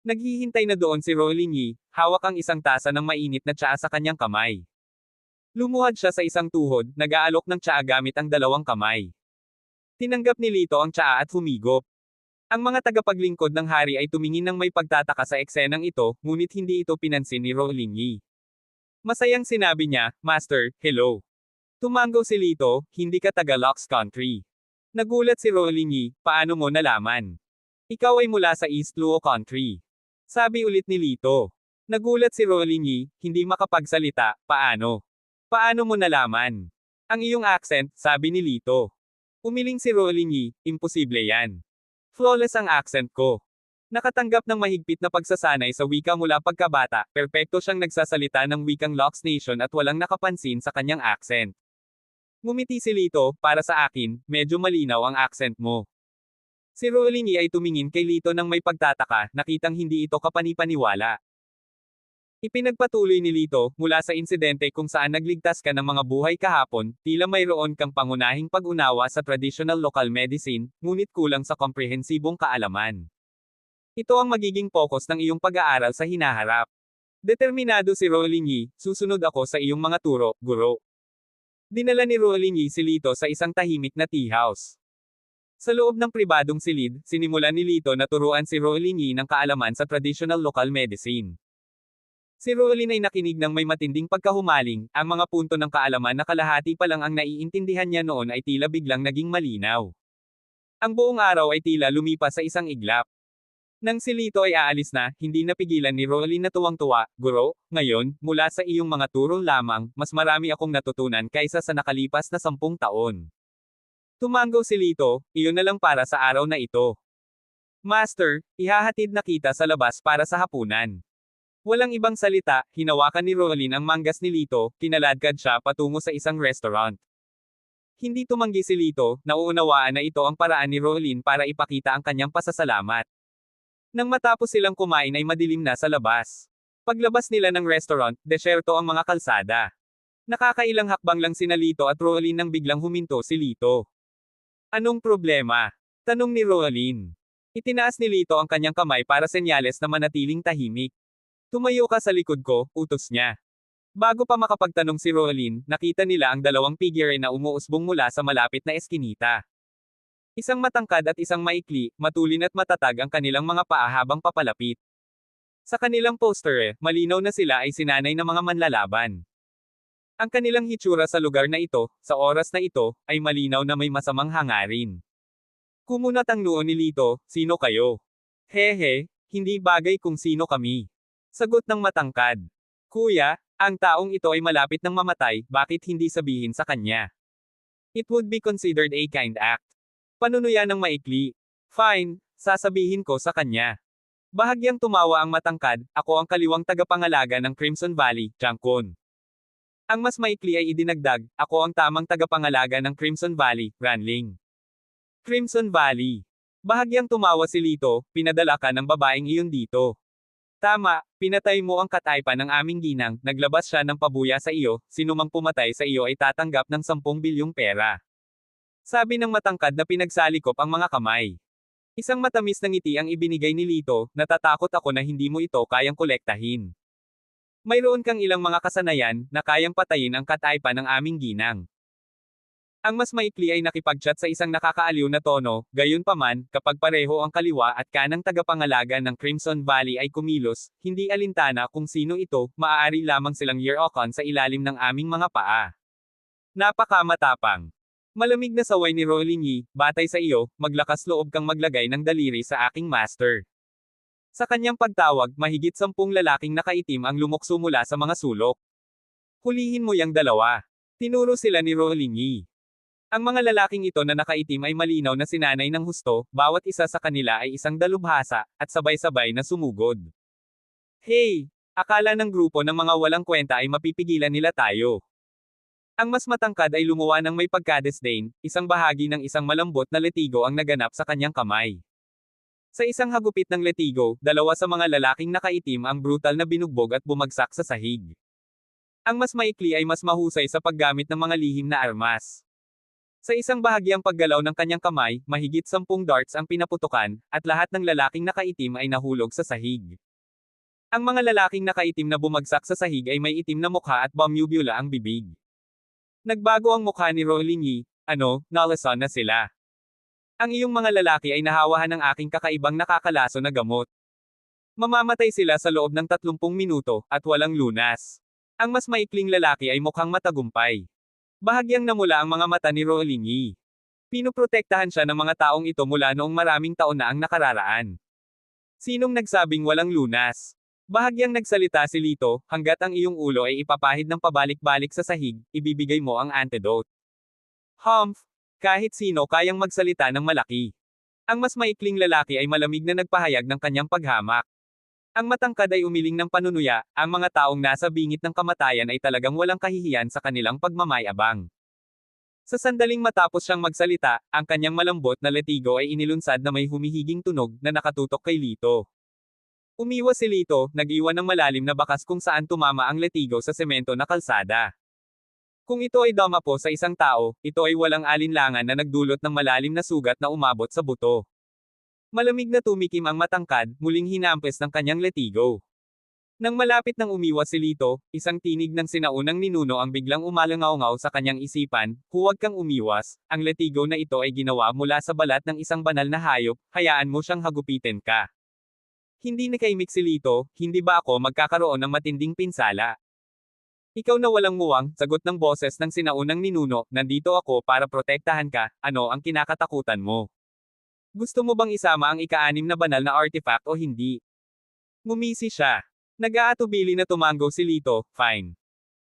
Naghihintay na doon si Rolling Yi, hawak ang isang tasa ng mainit na tsaa sa kanyang kamay. Lumuhad siya sa isang tuhod, nag-aalok ng tsaa gamit ang 2 kamay. Tinanggap ni Lito ang tsaa at humigop. Ang mga tagapaglingkod ng hari ay tumingin ng may pagtataka sa eksenang ito, ngunit hindi ito pinansin ni Rolling Yi. Masayang sinabi niya, Master, hello. Tumango si Lito, hindi ka taga Lox Country. Nagulat si Rolling Yi, paano mo nalaman? Ikaw ay mula sa East Luo Country. Sabi ulit ni Lito. Nagulat si Rolling Yi, hindi makapagsalita, paano? Paano mo nalaman? Ang iyong accent, sabi ni Lito. Umiling si Rolling Yi, imposible yan. Flawless ang accent ko. Nakatanggap ng mahigpit na pagsasanay sa wika mula pagkabata, perpekto siyang nagsasalita ng wikang Lox Nation at walang nakapansin sa kanyang accent. Ngumiti si Lito, para sa akin, medyo malinaw ang accent mo. Si Rolling Yi ay tumingin kay Lito ng may pagtataka, nakitang hindi ito kapanipaniwala. Ipinagpatuloy ni Lito, mula sa insidente kung saan nagligtas ka ng mga buhay kahapon, tila mayroon kang pangunahing pag-unawa sa traditional local medicine, ngunit kulang sa komprehensibong kaalaman. Ito ang magiging focus ng iyong pag-aaral sa hinaharap. Determinado si Rolling Yi, susunod ako sa iyong mga turo, guro. Dinala ni Rolling Yi si Lito sa isang tahimik na tea house. Sa loob ng pribadong silid, sinimulan ni Lito na turuan si Rolling Yi ng kaalaman sa traditional local medicine. Si Rolin ay nakinig ng may matinding pagkahumaling, ang mga punto ng kaalaman na kalahati pa lang ang naiintindihan niya noon ay tila biglang naging malinaw. Ang buong araw ay tila lumipas sa isang iglap. Nang si Lito ay aalis na, hindi napigilan ni Rolin na tuwang-tuwa, "Guro, ngayon, mula sa iyong mga turo lamang, mas marami akong natutunan kaysa sa nakalipas na 10 taon." Tumanggaw si Lito, "Iyon na lang para sa araw na ito. Master, ihahatid na kita sa labas para sa hapunan." Walang ibang salita, hinawakan ni Rolin ang manggas ni Lito, kinaladkad siya patungo sa isang restaurant. Hindi tumanggi si Lito, nauunawaan na ito ang paraan ni Rolin para ipakita ang kanyang pasasalamat. Nang matapos silang kumain ay madilim na sa labas. Paglabas nila ng restaurant, desyerto ang mga kalsada. Nakakailang hakbang lang sina Lito at Rolin nang biglang huminto si Lito. "Anong problema?" tanong ni Rolin. Itinaas ni Lito ang kanyang kamay para senyales na manatiling tahimik. "Tumayo ka sa likod ko," utos niya. Bago pa makapagtanong si Rolin, nakita nila ang dalawang figure na umuusbong mula sa malapit na eskinita. Isang matangkad at isang maikli, matulin at matatag ang kanilang mga paa habang papalapit. Sa kanilang poster, malinaw na sila ay sinanay ng mga manlalaban. Ang kanilang hitsura sa lugar na ito, sa oras na ito, ay malinaw na may masamang hangarin. Kumunat ang noo ni Lito, "Sino kayo?" "Hehe, hindi bagay kung sino kami," sagot ng matangkad. "Kuya, ang taong ito ay malapit ng mamatay, bakit hindi sabihin sa kanya? It would be considered a kind act." Panunuya ng maikli. "Fine, sasabihin ko sa kanya." Bahagyang tumawa ang matangkad, "Ako ang kaliwang tagapangalaga ng Crimson Valley, Jangkon." Ang mas maikli ay idinagdag, "Ako ang tamang tagapangalaga ng Crimson Valley, Ranling." Crimson Valley. Bahagyang tumawa si Lito, "Pinadala ka ng babaeng iyon dito. Tama, pinatay mo ang kataypa ng aming ginang, naglabas siya ng pabuya sa iyo, sinumang pumatay sa iyo ay tatanggap ng 10 bilyong pera." Sabi ng matangkad na pinagsalikop ang mga kamay. Isang matamis na ngiti ang ibinigay ni Lito, "Natatakot ako na hindi mo ito kayang kolektahin. Mayroon kang ilang mga kasanayan, na kayang patayin ang kataypa ng aming ginang." Ang mas maikli ay nakipagchat sa isang nakakaaliw na tono, gayunpaman, kapag pareho ang kaliwa at kanang tagapangalaga ng Crimson Valley ay kumilos, hindi alintana kung sino ito, maaari lamang silang year-okon sa ilalim ng aming mga paa. Napakamatapang. Malamig na saway ni Rolling Yi, "Batay sa iyo, maglakas loob kang maglagay ng daliri sa aking master." Sa kanyang pagtawag, mahigit 10 lalaking nakaitim ang lumukso mula sa mga sulok. "Hulihin mo yang dalawa." Tinuro sila ni Rolling Yi. Ang mga lalaking ito na nakaitim ay malinaw na sinanay ng husto, bawat isa sa kanila ay isang dalubhasa, at sabay-sabay na sumugod. "Hey! Akala ng grupo ng mga walang kwenta ay mapipigilan nila tayo." Ang mas matangkad ay lumuwa ng may pagkadisdain, isang bahagi ng isang malambot na letigo ang naganap sa kanyang kamay. Sa isang hagupit ng letigo, dalawa sa mga lalaking nakaitim ang brutal na binugbog at bumagsak sa sahig. Ang mas maikli ay mas mahusay sa paggamit ng mga lihim na armas. Sa isang bahagyang paggalaw ng kanyang kamay, mahigit 10 darts ang pinaputukan, at lahat ng lalaking nakaitim ay nahulog sa sahig. Ang mga lalaking nakaitim na bumagsak sa sahig ay may itim na mukha at bomubula ang bibig. Nagbago ang mukha ni Rolling Yi, "Ano, nalason na sila. Ang iyong mga lalaki ay nahawahan ng aking kakaibang nakakalaso na gamot. Mamamatay sila sa loob ng 30 minuto, at walang lunas." Ang mas maikling lalaki ay mukhang matagumpay. Bahagyang namula ang mga mata ni Rolling Yi. Pinoprotektahan siya ng mga taong ito mula noong maraming taon na ang nakararaan. "Sinong nagsabing walang lunas?" Bahagyang nagsalita si Lito, "Hanggat ang iyong ulo ay ipapahid ng pabalik-balik sa sahig, ibibigay mo ang antidote." "Humph! Kahit sino kayang magsalita ng malaki." Ang mas maikling lalaki ay malamig na nagpahayag ng kanyang paghamak. Ang matangkad ay umiling ng panunuya, ang mga taong nasa bingit ng kamatayan ay talagang walang kahihiyan sa kanilang pagmamayabang. Sa sandaling matapos siyang magsalita, ang kanyang malambot na letigo ay inilunsad na may humihiging tunog na nakatutok kay Lito. Umiwas si Lito, nag-iwan ng malalim na bakas kung saan tumama ang letigo sa semento na kalsada. Kung ito ay dumapo sa isang tao, ito ay walang alinlangan na nagdulot ng malalim na sugat na umabot sa buto. Malamig na tumikim ang matangkad, muling hinampes ng kanyang letigo. Nang malapit nang umiwas si Lito, isang tinig ng sinaunang ninuno ang biglang umalangaw-ngaw sa kanyang isipan, huwag kang umiwas, ang letigo na ito ay ginawa mula sa balat ng isang banal na hayop, hayaan mo siyang hagupitin ka. Hindi nakaimik si Lito, hindi ba ako magkakaroon ng matinding pinsala? Ikaw na walang muwang, sagot ng boses ng sinaunang ninuno, nandito ako para protektahan ka, ano ang kinakatakutan mo? Gusto mo bang isama ang ika-6 na banal na artifact o hindi? Ngumisi siya. Nag-aatubili na tumango si Lito, fine.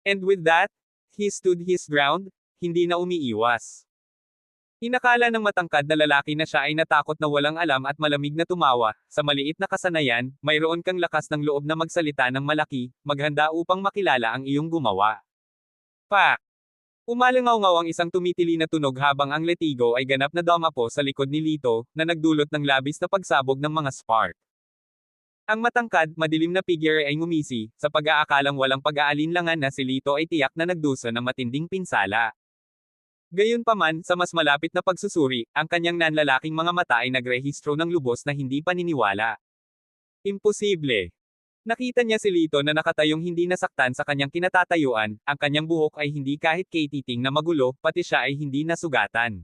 And with that, he stood his ground, hindi na umiiwas. Inakala ng matangkad na lalaki na siya ay natakot na walang alam at malamig na tumawa, sa maliit na kasanayan, mayroon kang lakas ng loob na magsalita ng malaki, maghanda upang makilala ang iyong gumawa. Pak! Umalangaw-ngaw ang isang tumitili na tunog habang ang letigo ay ganap na dumapo sa likod ni Lito, na nagdulot ng labis na pagsabog ng mga spark. Ang matangkad, madilim na figure ay ngumisi, sa pag-aakalang walang pag-aalinlangan na si Lito ay tiyak na nagdusa ng matinding pinsala. Gayunpaman, sa mas malapit na pagsusuri, ang kanyang nanlalaking mga mata ay nagrehistro ng lubos na hindi paniniwala. Imposible. Nakita niya si Lito na nakatayong hindi nasaktan sa kanyang kinatatayuan, ang kanyang buhok ay hindi kahit katiting na magulo, pati siya ay hindi nasugatan.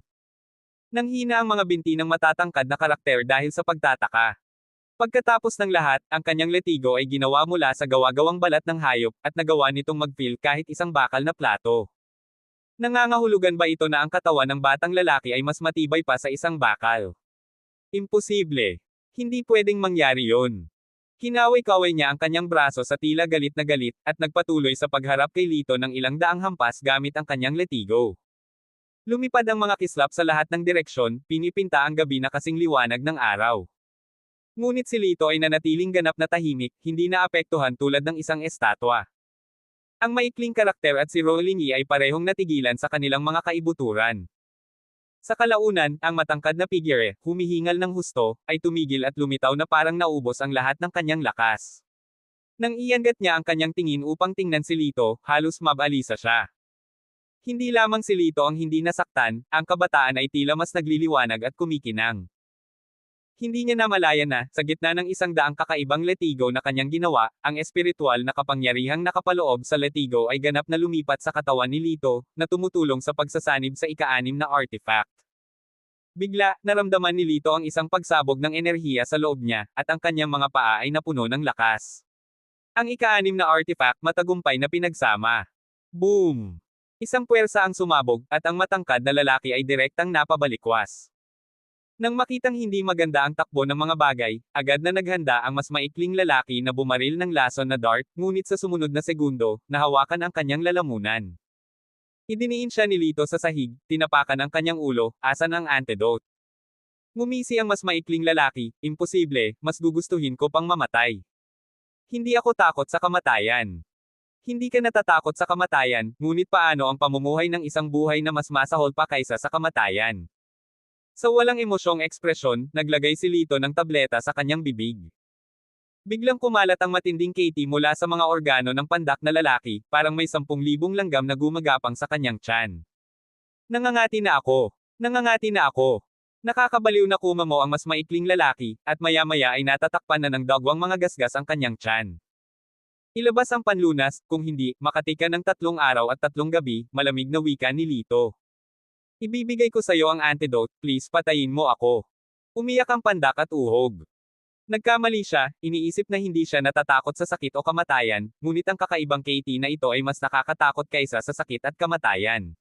Nanghina ang mga binti ng matatangkad na karakter dahil sa pagtataka. Pagkatapos ng lahat, ang kanyang letigo ay ginawa mula sa gawa-gawang balat ng hayop, at nagawa nitong mag-fill kahit isang bakal na plato. Nangangahulugan ba ito na ang katawan ng batang lalaki ay mas matibay pa sa isang bakal? Imposible. Hindi pwedeng mangyari yon. Kinaway-kaway niya ang kanyang braso sa tila galit na galit, at nagpatuloy sa pagharap kay Lito ng ilang daang hampas gamit ang kanyang letigo. Lumipad ang mga kislap sa lahat ng direksyon, pinipinta ang gabi na kasing liwanag ng araw. Ngunit si Lito ay nanatiling ganap na tahimik, hindi naapektuhan tulad ng isang estatwa. Ang maikling karakter at si Rolingi ay parehong natigilan sa kanilang mga kaibuturan. Sa kalaunan, ang matangkad na figure, humihingal ng husto, ay tumigil at lumitaw na parang naubos ang lahat ng kanyang lakas. Nang iangat niya ang kanyang tingin upang tingnan si Lito, halos mabalisa siya. Hindi lamang si Lito ang hindi nasaktan, ang kabataan ay tila mas nagliliwanag at kumikinang. Hindi niya namalayan na, sa gitna ng 100 kakaibang letigo na kanyang ginawa, ang espiritual na kapangyarihang nakapaloob sa letigo ay ganap na lumipat sa katawan ni Lito, na tumutulong sa pagsasanib sa ika-6 na artifact. Bigla, naramdaman ni Lito ang isang pagsabog ng enerhiya sa loob niya, at ang kanyang mga paa ay napuno ng lakas. Ang ika-6 na artifact matagumpay na pinagsama. Boom! Isang puwersa ang sumabog, at ang matangkad na lalaki ay direktang napabalikwas. Nang makitang hindi maganda ang takbo ng mga bagay, agad na naghanda ang mas maikling lalaki na bumaril ng lason na dart, ngunit sa sumunod na segundo, nahawakan ang kanyang lalamunan. Idiniin siya ni Lito sa sahig, tinapakan ang kanyang ulo, asan ang antidote? Ngumisi ang mas maikling lalaki, imposible, mas gugustuhin ko pang mamatay. Hindi ako takot sa kamatayan. Hindi ka natatakot sa kamatayan, ngunit paano ang pamumuhay ng isang buhay na mas masahol pa kaysa sa kamatayan? Sa walang emosyong ekspresyon, naglagay si Lito ng tableta sa kanyang bibig. Biglang kumalat ang matinding kati mula sa mga organo ng pandak na lalaki, parang may 10,000 langgam na gumagapang sa kanyang tiyan. Nangangati na ako. Nangangati na ako. Nakakabaliw na kumamo ang mas maikling lalaki, at maya-maya ay natatakpan na ng dagwang mga gasgas ang kanyang tiyan. Ilabas ang panlunas, kung hindi, makatika ng 3 araw at 3 gabi, malamig na wika ni Lito. Ibibigay ko sa iyo ang antidote, please patayin mo ako. Umiyak ang pandak at uhog. Nagkamali siya, iniisip na hindi siya natatakot sa sakit o kamatayan, ngunit ang kakaibang KT na ito ay mas nakakatakot kaysa sa sakit at kamatayan.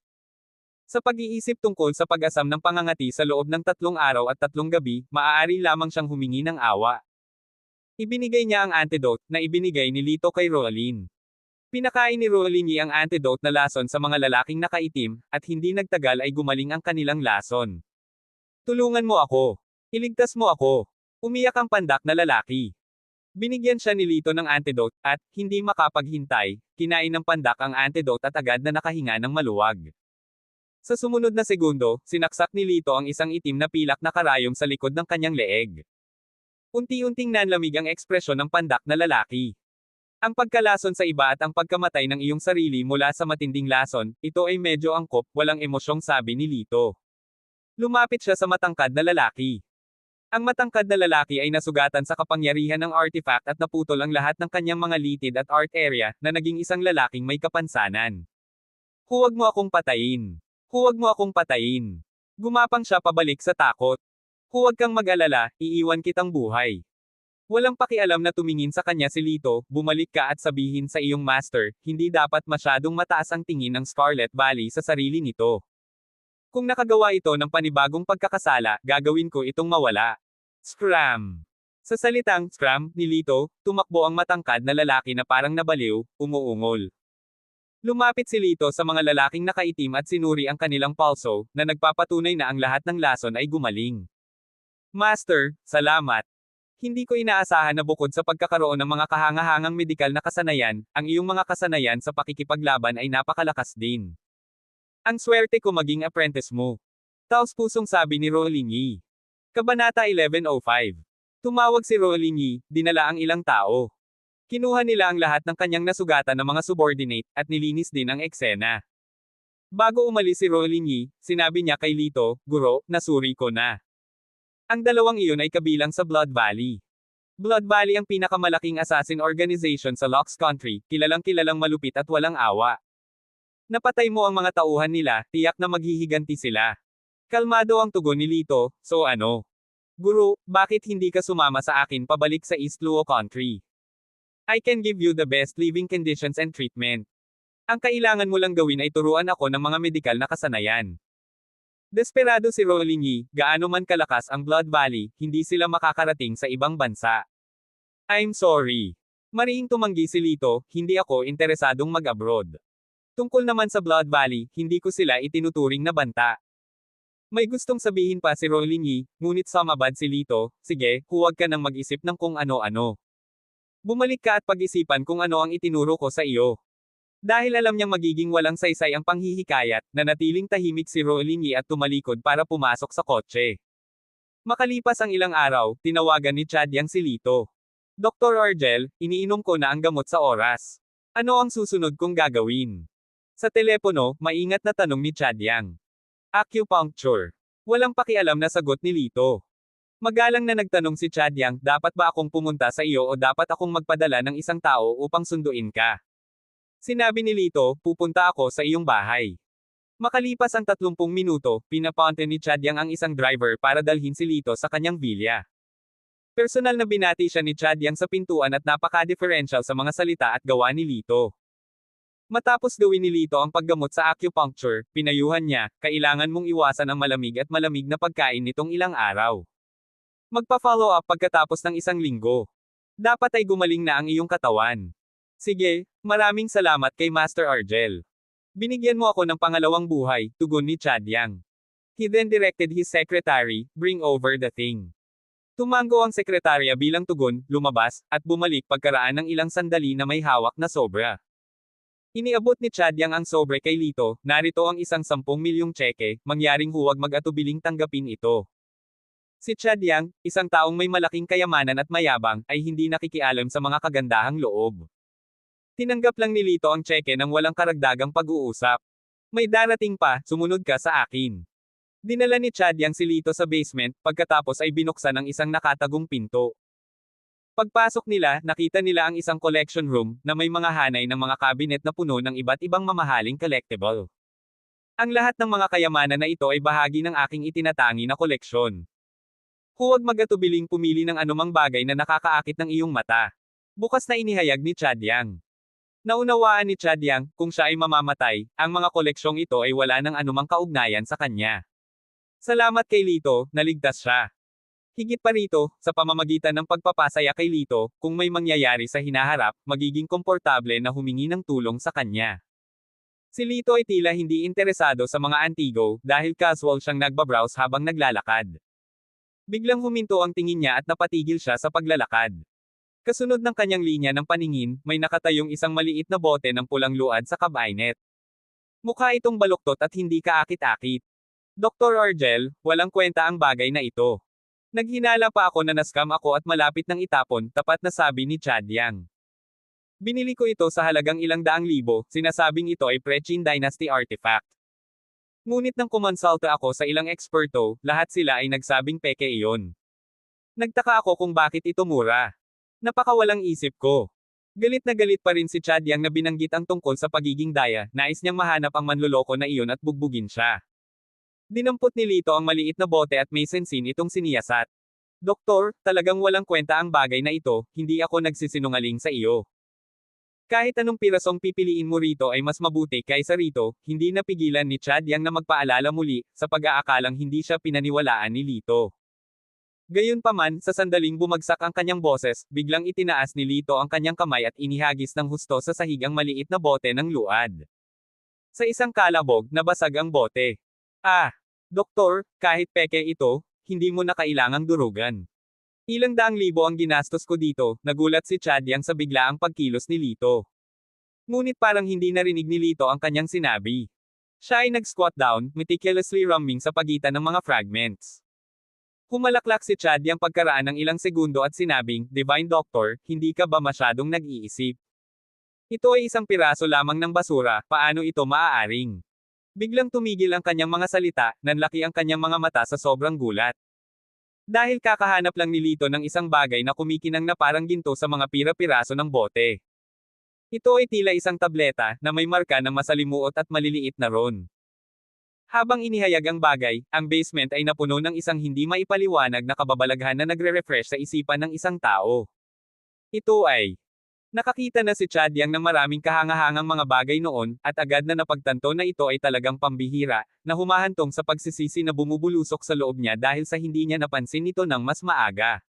Sa pag-iisip tungkol sa pag-asam ng pangangati sa loob ng 3 araw at 3 gabi, maaari lamang siyang humingi ng awa. Ibinigay niya ang antidote, na ibinigay ni Lito kay Roalyn. Pinakain ni Rolingi ang antidote na lason sa mga lalaking nakaitim, at hindi nagtagal ay gumaling ang kanilang lason. Tulungan mo ako. Iligtas mo ako. Umiyak ang pandak na lalaki. Binigyan siya ni Lito ng antidote, at, hindi makapaghintay, kinain ng pandak ang antidote at agad na nakahinga ng maluwag. Sa sumunod na segundo, sinaksak ni Lito ang isang itim na pilak na karayom sa likod ng kanyang leeg. Unti-unting nanlamig ang ekspresyon ng pandak na lalaki. Ang pagkalason sa iba at ang pagkamatay ng iyong sarili mula sa matinding lason, ito ay medyo angkop, walang emosyong sabi ni Lito. Lumapit siya sa matangkad na lalaki. Ang matangkad na lalaki ay nasugatan sa kapangyarihan ng artifact at naputol ang lahat ng kanyang mga litid at art area, na naging isang lalaking may kapansanan. Huwag mo akong patayin. Huwag mo akong patayin. Gumapang siya pabalik sa takot. Huwag kang mag-alala, iiwan kitang buhay. Walang pakialam na tumingin sa kanya si Lito, bumalik ka at sabihin sa iyong master, hindi dapat masyadong mataas ang tingin ng Scarlet Valley sa sarili nito. Kung nakagawa ito ng panibagong pagkakasala, gagawin ko itong mawala. Scram! Sa salitang scram ni Lito, tumakbo ang matangkad na lalaki na parang nabaliw, umuungol. Lumapit si Lito sa mga lalaking nakaitim at sinuri ang kanilang pulso, na nagpapatunay na ang lahat ng lason ay gumaling. Master, salamat. Hindi ko inaasahan na bukod sa pagkakaroon ng mga kahangahangang medikal na kasanayan, ang iyong mga kasanayan sa pakikipaglaban ay napakalakas din. Ang swerte ko maging apprentice mo. Taos-pusong sabi ni Rolling Yi. Kabanata 1105. Tumawag si Rolling Yi, dinala ang ilang tao. Kinuha nila ang lahat ng kanyang nasugatan ng mga subordinate, at nilinis din ang eksena. Bago umalis si Rolling Yi, sinabi niya kay Lito, Guro, nasuri ko na. Ang dalawang iyon ay kabilang sa Blood Valley. Blood Valley ang pinakamalaking assassin organization sa Lox Country, kilalang-kilalang malupit at walang awa. Napatay mo ang mga tauhan nila, tiyak na maghihiganti sila. Kalmado ang tugon ni Lito, so ano? Guro, bakit hindi ka sumama sa akin pabalik sa East Luo Country? I can give you the best living conditions and treatment. Ang kailangan mo lang gawin ay turuan ako ng mga medikal na kasanayan. Desperado si Rolling Yi, gaano man kalakas ang Blood Valley, hindi sila makakarating sa ibang bansa. I'm sorry. Mariing tumanggi si Lito, hindi ako interesadong mag-abroad. Tungkol naman sa Blood Valley, hindi ko sila itinuturing na banta. May gustong sabihin pa si Rolling Yi, ngunit sumabad si Lito, sige, huwag ka nang mag-isip ng kung ano-ano. Bumalik ka at pag-isipan kung ano ang itinuro ko sa iyo. Dahil alam niyang magiging walang saysay ang panghihikayat, nanatiling tahimik si Rolling Yi at tumalikod para pumasok sa kotse. Makalipas ang ilang araw, tinawagan ni Chadyang si Lito. Dr. Argel, iniinom ko na ang gamot sa oras. Ano ang susunod kong gagawin? Sa telepono, maingat na tanong ni Chadyang. Acupuncture. Walang pakialam na sagot ni Lito. Magalang na nagtanong si Chadyang, dapat ba akong pumunta sa iyo o dapat akong magpadala ng isang tao upang sunduin ka? Sinabi ni Lito, pupunta ako sa iyong bahay. Makalipas ang 30 minuto, pinapunta ni Chadyang ang isang driver para dalhin si Lito sa kanyang villa. Personal na binati siya ni Chadyang sa pintuan at napaka-differential sa mga salita at gawa ni Lito. Matapos gawin ni Lito ang paggamot sa acupuncture, pinayuhan niya, kailangan mong iwasan ang malamig at malamig na pagkain nitong ilang araw. Magpa-follow up pagkatapos ng isang linggo. Dapat ay gumaling na ang iyong katawan. Sige, maraming salamat kay Master Argel. Binigyan mo ako ng pangalawang buhay, tugon ni Chadyang. He then directed his secretary, bring over the thing. Tumango ang sekretarya bilang tugon, lumabas, at bumalik pagkaraan ng ilang sandali na may hawak na sobra. Iniabot ni Chadyang ang sobre kay Lito, narito ang isang 10 milyong tseke, mangyaring huwag mag-atubiling tanggapin ito. Si Chadyang, isang taong may malaking kayamanan at mayabang, ay hindi nakikialam sa mga kagandahang loob. Tinanggap lang ni Lito ang tseke nang walang karagdagang pag-uusap. May darating pa, sumunod ka sa akin. Dinala ni Chadyang si Lito sa basement, pagkatapos ay binuksan ang isang nakatagong pinto. Pagpasok nila, nakita nila ang isang collection room, na may mga hanay ng mga cabinet na puno ng iba't ibang mamahaling collectible. Ang lahat ng mga kayamanan na ito ay bahagi ng aking itinatangi na koleksyon. Huwag mag-atubiling pumili ng anumang bagay na nakakaakit ng iyong mata. Bukas na inihayag ni Chadyang. Naunawaan ni Chadyang, kung siya ay mamamatay, ang mga koleksyong ito ay wala ng anumang kaugnayan sa kanya. Salamat kay Lito, naligtas siya. Higit pa rito, sa pamamagitan ng pagpapasaya kay Lito, kung may mangyayari sa hinaharap, magiging komportable na humingi ng tulong sa kanya. Si Lito ay tila hindi interesado sa mga antigo, dahil casual siyang nagbabrowse habang naglalakad. Biglang huminto ang tingin niya at napatigil siya sa paglalakad. Kasunod ng kanyang linya ng paningin, may nakatayong isang maliit na bote ng pulang luad sa cabinet. Mukha itong baluktot at hindi kaakit-akit. Dr. Argel, walang kwenta ang bagay na ito. Naghinala pa ako na naskam ako at malapit ng itapon, tapat na sabi ni Chadyang. Binili ko ito sa halagang ilang daang libo, sinasabing ito ay Pre-Qin Dynasty artifact. Ngunit nang kumonsulta ako sa ilang eksperto, lahat sila ay nagsabing peke iyon. Nagtaka ako kung bakit ito mura. Napakawalang isip ko. Galit na galit pa rin si Chadyang na binanggit ang tungkol sa pagiging daya, nais niyang mahanap ang manloloko na iyon at bugbugin siya. Dinampot ni Lito ang maliit na bote at may sensin itong siniyasat. Doktor, talagang walang kwenta ang bagay na ito, hindi ako nagsisinungaling sa iyo. Kahit anong pirasong pipiliin mo rito ay mas mabuti kaysa rito, hindi napigilan ni Chadyang na magpaalala muli, sa pag-aakalang hindi siya pinaniwalaan ni Lito. Gayunpaman, sa sandaling bumagsak ang kanyang boses, biglang itinaas ni Lito ang kanyang kamay at inihagis ng husto sa sahig ang maliit na bote ng luad. Sa isang kalabog, nabasag ang bote. Ah! Doktor, kahit peke ito, hindi mo na kailangang durugan. Ilang daang libo ang ginastos ko dito, nagulat si Chadyang sa biglaang pagkilos ni Lito. Ngunit parang hindi narinig ni Lito ang kanyang sinabi. Siya ay nag-squat down, meticulously rumming sa pagitan ng mga fragments. Humalaklak si Chadyang pagkaraan ng ilang segundo at sinabing, Divine Doctor, hindi ka ba masyadong nag-iisip? Ito ay isang piraso lamang ng basura, paano ito maaaring? Biglang tumigil ang kanyang mga salita, nanlaki ang kanyang mga mata sa sobrang gulat. Dahil kakahanap lang ni Lito ng isang bagay na kumikinang na parang ginto sa mga pira-piraso ng bote. Ito ay tila isang tableta, na may marka ng masalimuot at maliliit na ron. Habang inihayag ang bagay, ang basement ay napuno ng isang hindi maipaliwanag na kababalaghan na nagre-refresh sa isipan ng isang tao. Ito ay nakakita na si Chadyang ng maraming kahangahangang mga bagay noon, at agad na napagtanto na ito ay talagang pambihira, na humahantong sa pagsisisi na bumubulusok sa loob niya dahil sa hindi niya napansin ito ng mas maaga.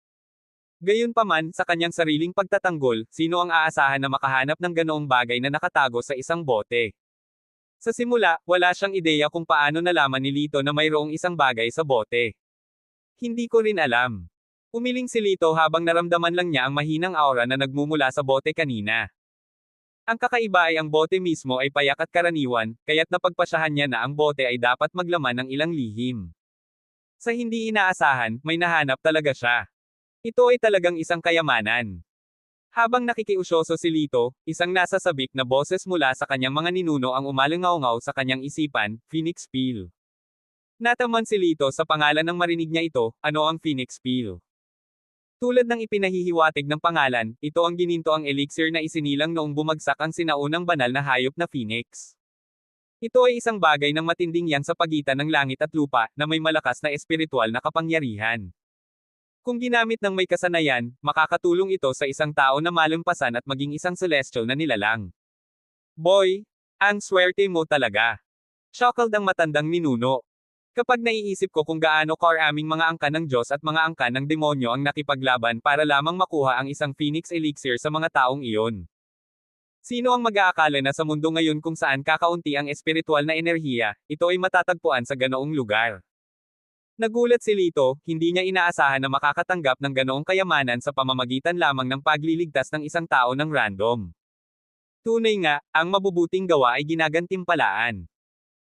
Gayunpaman, sa kanyang sariling pagtatanggol, sino ang aasahan na makahanap ng ganoong bagay na nakatago sa isang bote? Sa simula, wala siyang ideya kung paano nalaman ni Lito na mayroong isang bagay sa bote. Hindi ko rin alam. Umiling si Lito habang naramdaman lang niya ang mahinang aura na nagmumula sa bote kanina. Ang kakaiba ay ang bote mismo ay payak at karaniwan, kaya't napagpasyahan niya na ang bote ay dapat maglaman ng ilang lihim. Sa hindi inaasahan, may nahanap talaga siya. Ito ay talagang isang kayamanan. Habang nakikiusyoso si Lito, isang nasasabik na boses mula sa kanyang mga ninuno ang umalingaw-ngaw sa kanyang isipan, Phoenix Peel. Nataman si Lito sa pangalan ng marinig niya ito, ano ang Phoenix Peel? Tulad ng ipinahihiwatig ng pangalan, ito ang gininto ang elixir na isinilang noong bumagsak ang sinaunang banal na hayop na Phoenix. Ito ay isang bagay ng matinding yang sa pagitan ng langit at lupa, na may malakas na espiritual na kapangyarihan. Kung ginamit ng may kasanayan, makakatulong ito sa isang tao na malampasan at maging isang celestial na nilalang. Boy, ang swerte mo talaga. Shockled ang matandang ninuno. Kapag naiisip ko kung gaano karaming mga angka ng Diyos at mga angka ng demonyo ang nakipaglaban para lamang makuha ang isang Phoenix Elixir sa mga taong iyon. Sino ang mag-aakala na sa mundo ngayon kung saan kakaunti ang espiritual na enerhiya, ito ay matatagpuan sa ganoong lugar? Nagulat si Lito, hindi niya inaasahan na makakatanggap ng ganoong kayamanan sa pamamagitan lamang ng pagliligtas ng isang tao ng random. Tunay nga, ang mabubuting gawa ay ginagantimpalaan.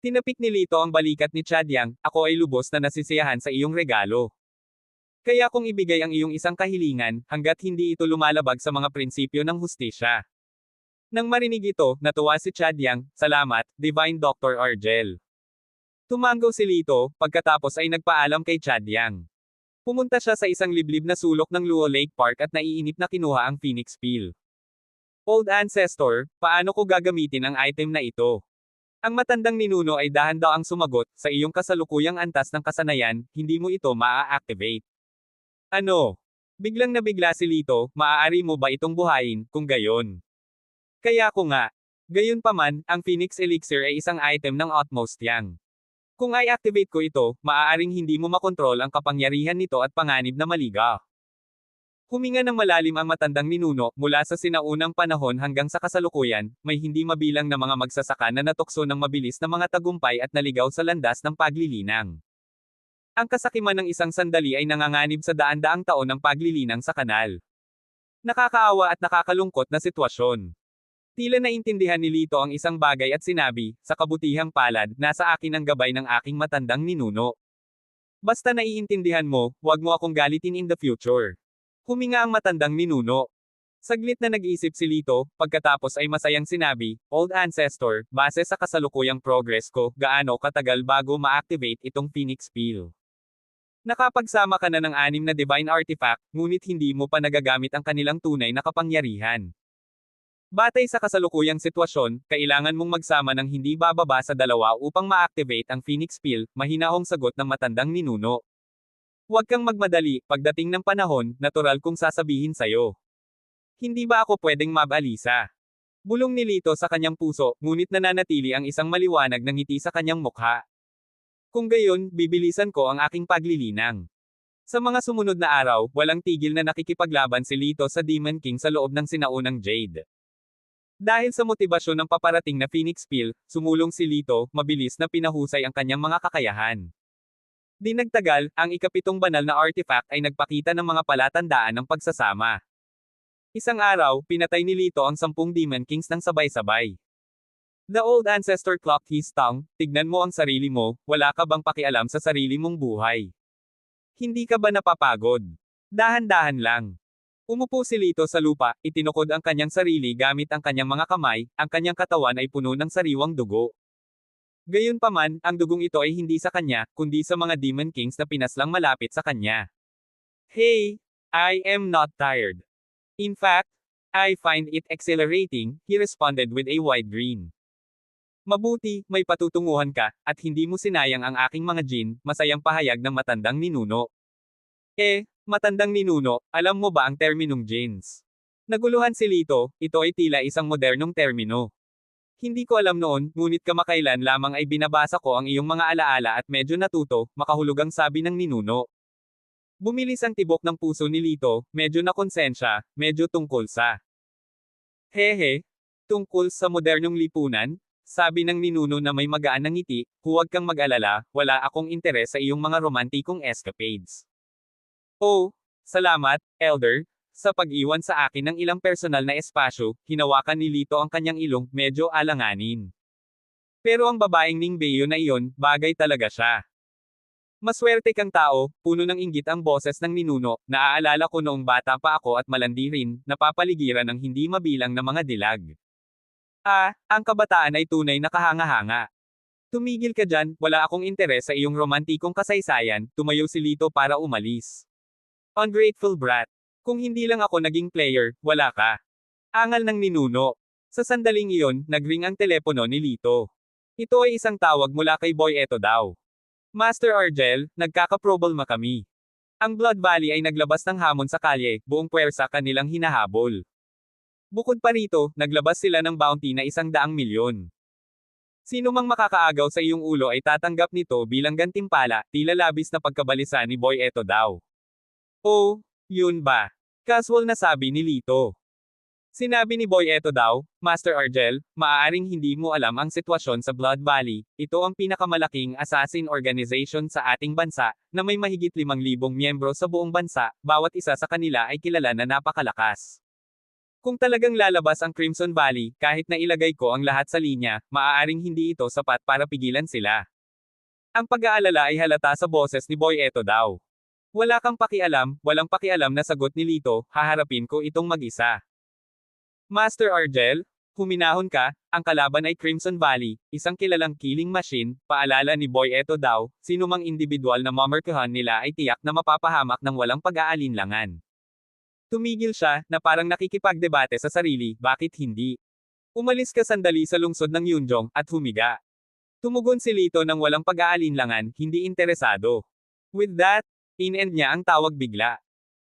Tinapik ni Lito ang balikat ni Chadyang, ako ay lubos na nasisiyahan sa iyong regalo. Kaya kung ibigay ang iyong isang kahilingan, hanggat hindi ito lumalabag sa mga prinsipyo ng hustisya. Nang marinig ito, natuwa si Chadyang, salamat, Divine Dr. Argel. Tumanggaw si Lito, pagkatapos ay nagpaalam kay Chadyang. Pumunta siya sa isang liblib na sulok ng Luo Lake Park at naiinip na kinuha ang Phoenix Peel. Old Ancestor, paano ko gagamitin ang item na ito? Ang matandang ninuno ay dahan-daang sumagot, sa iyong kasalukuyang antas ng kasanayan, hindi mo ito maa-activate. Ano? Biglang nabigla si Lito, maaari mo ba itong buhayin, kung gayon? Kaya ko nga. Gayunpaman, ang Phoenix Elixir ay isang item ng utmost yang. Kung i-activate ko ito, maaaring hindi mo makontrol ang kapangyarihan nito at panganib na maligaw. Huminga ng malalim ang matandang ninuno, mula sa sinaunang panahon hanggang sa kasalukuyan, may hindi mabilang na mga magsasaka na natukso ng mabilis na mga tagumpay at naligaw sa landas ng paglilinang. Ang kasakiman ng isang sandali ay nanganganib sa daan-daang taon ng paglilinang sa kanal. Nakakaawa at nakakalungkot na sitwasyon. Tila naintindihan ni Lito ang isang bagay at sinabi, sa kabutihang palad, nasa akin ang gabay ng aking matandang ninuno. Basta naiintindihan mo, huwag mo akong galitin in the future. Huminga ang matandang ninuno. Saglit na nag-iisip si Lito, pagkatapos ay masayang sinabi, Old Ancestor, base sa kasalukuyang progress ko, gaano katagal bago ma-activate itong Phoenix Peel? Nakapagsama ka na ng 6 na divine artifact, ngunit hindi mo pa nagagamit ang kanilang tunay na kapangyarihan. Batay sa kasalukuyang sitwasyon, kailangan mong magsama ng hindi bababa sa 2 upang ma-activate ang Phoenix Pill, mahinahong sagot ng matandang ninuno. Huwag kang magmadali, pagdating ng panahon, natural kong sasabihin sa'yo. Hindi ba ako pwedeng mabalisa? Bulong ni Lito sa kanyang puso, ngunit nananatili ang isang maliwanag na ngiti sa kanyang mukha. Kung gayon, bibilisan ko ang aking paglilinang. Sa mga sumunod na araw, walang tigil na nakikipaglaban si Lito sa Demon King sa loob ng sinaunang Jade. Dahil sa motibasyon ng paparating na Phoenix Pill, sumulong si Lito, mabilis na pinahusay ang kanyang mga kakayahan. Di nagtagal, ang ikapitong banal na artifact ay nagpakita ng mga palatandaan ng pagsasama. Isang araw, pinatay ni Lito ang 10 Demon Kings ng sabay-sabay. The old ancestor clocked his tongue, tignan mo ang sarili mo, wala ka bang pakialam sa sarili mong buhay? Hindi ka ba napapagod? Dahan-dahan lang. Umupo si Lito sa lupa, itinukod ang kanyang sarili gamit ang kanyang mga kamay, ang kanyang katawan ay puno ng sariwang dugo. Gayunpaman, ang dugong ito ay hindi sa kanya, kundi sa mga Demon Kings na pinaslang malapit sa kanya. Hey, I am not tired. In fact, I find it exhilarating, he responded with a wide grin. Mabuti, may patutunguhan ka, at hindi mo sinayang ang aking mga Jin, masayang pahayag ng matandang ninuno. Matandang ninuno, alam mo ba ang terminong Jins? Naguluhan si Lito, ito ay tila isang modernong termino. Hindi ko alam noon, ngunit kamakailan lamang ay binabasa ko ang iyong mga alaala at medyo natuto, makahulugang sabi ng ninuno. Bumilis ang tibok ng puso ni Lito, medyo nakonsensya, medyo tungkol sa. Hehe, tungkol sa modernong lipunan? Sabi ng ninuno na may magaan na ngiti, huwag kang mag-alala, wala akong interes sa iyong mga romantikong escapades. Oh, salamat, Elder, sa pag-iwan sa akin ng ilang personal na espasyo, hinawakan ni Lito ang kanyang ilong, medyo alanganin. Pero ang babaeng Ningbeyo na iyon, bagay talaga siya. Maswerte kang tao, puno ng inggit ang boses ng ninuno, naaalala ko noong bata pa ako at malandi rin, napapaligiran ng hindi mabilang na mga dilag. Ang kabataan ay tunay na kahanga-hanga. Tumigil ka dyan, wala akong interes sa iyong romantikong kasaysayan, tumayo si Lito para umalis. Ungrateful brat. Kung hindi lang ako naging player, wala ka. Angal ng ninuno. Sa sandaling iyon, nagring ang telepono ni Lito. Ito ay isang tawag mula kay Boy Eto daw. Master Argel, nagkakaproblema kami. Ang Blood Valley ay naglabas ng hamon sa kalye, buong puwersa kanilang hinahabol. Bukod pa rito, naglabas sila ng bounty na 100 milyon. Sino mang makakaagaw sa iyong ulo ay tatanggap nito bilang gantimpala, tila labis na pagkabalisa ni Boy Eto daw. Oh, yun ba? Casual na sabi ni Lito. Sinabi ni Boy Eto daw, Master Argel, maaaring hindi mo alam ang sitwasyon sa Blood Valley, ito ang pinakamalaking assassin organization sa ating bansa, na may mahigit 5,000 miyembro sa buong bansa, bawat isa sa kanila ay kilala na napakalakas. Kung talagang lalabas ang Crimson Valley, kahit na ilagay ko ang lahat sa linya, maaaring hindi ito sapat para pigilan sila. Ang pag-aalala ay halata sa boses ni Boy Eto daw. Wala kang pakialam, walang pakialam na sagot ni Lito, haharapin ko itong mag-isa. Master Argel, huminahon ka, ang kalaban ay Crimson Valley, isang kilalang killing machine, paalala ni Boy Eto daw, sino mang individual na mamarkahan nila ay tiyak na mapapahamak ng walang pag-aalinlangan. Tumigil siya, na parang nakikipagdebate sa sarili, bakit hindi? Umalis ka sandali sa lungsod ng Yunjong, at humiga. Tumugon si Lito ng walang pag-aalinlangan, hindi interesado. With that, in-end niya ang tawag bigla.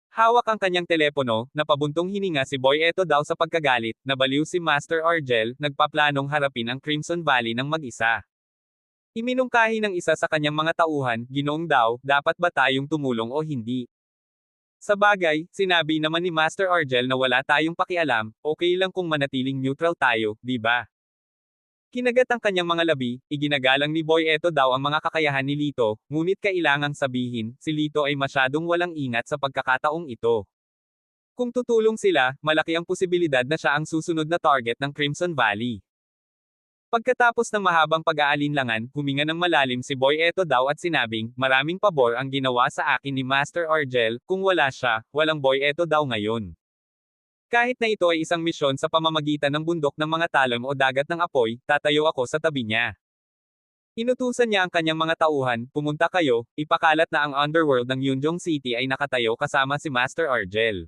Hawak ang kanyang telepono, napabuntong hininga si Boy Eto daw sa pagkagalit, nabaliw si Master Argel, nagpaplanong harapin ang Crimson Valley ng mag-isa. Iminungkahi ng isa sa kanyang mga tauhan, Ginoong daw, dapat ba tayong tumulong o hindi? Sa bagay, sinabi naman ni Master Argel na wala tayong pakialam, okay lang kung manatiling neutral tayo, di ba? Kinagat ang kanyang mga labi, iginagalang ni Boy Eto daw ang mga kakayahan ni Lito, ngunit kailangang sabihin, si Lito ay masyadong walang ingat sa pagkakataong ito. Kung tutulong sila, malaki ang posibilidad na siya ang susunod na target ng Crimson Valley. Pagkatapos ng mahabang pag-aalinlangan, huminga ng malalim si Boy Eto daw at sinabing, maraming pabor ang ginawa sa akin ni Master Argel, kung wala siya, walang Boy Eto daw ngayon. Kahit na ito ay isang misyon sa pamamagitan ng bundok ng mga talon o dagat ng apoy, tatayo ako sa tabi niya. Inutusan niya ang kanyang mga tauhan, pumunta kayo, ipakalat na ang underworld ng Yunjong City ay nakatayo kasama si Master Argel.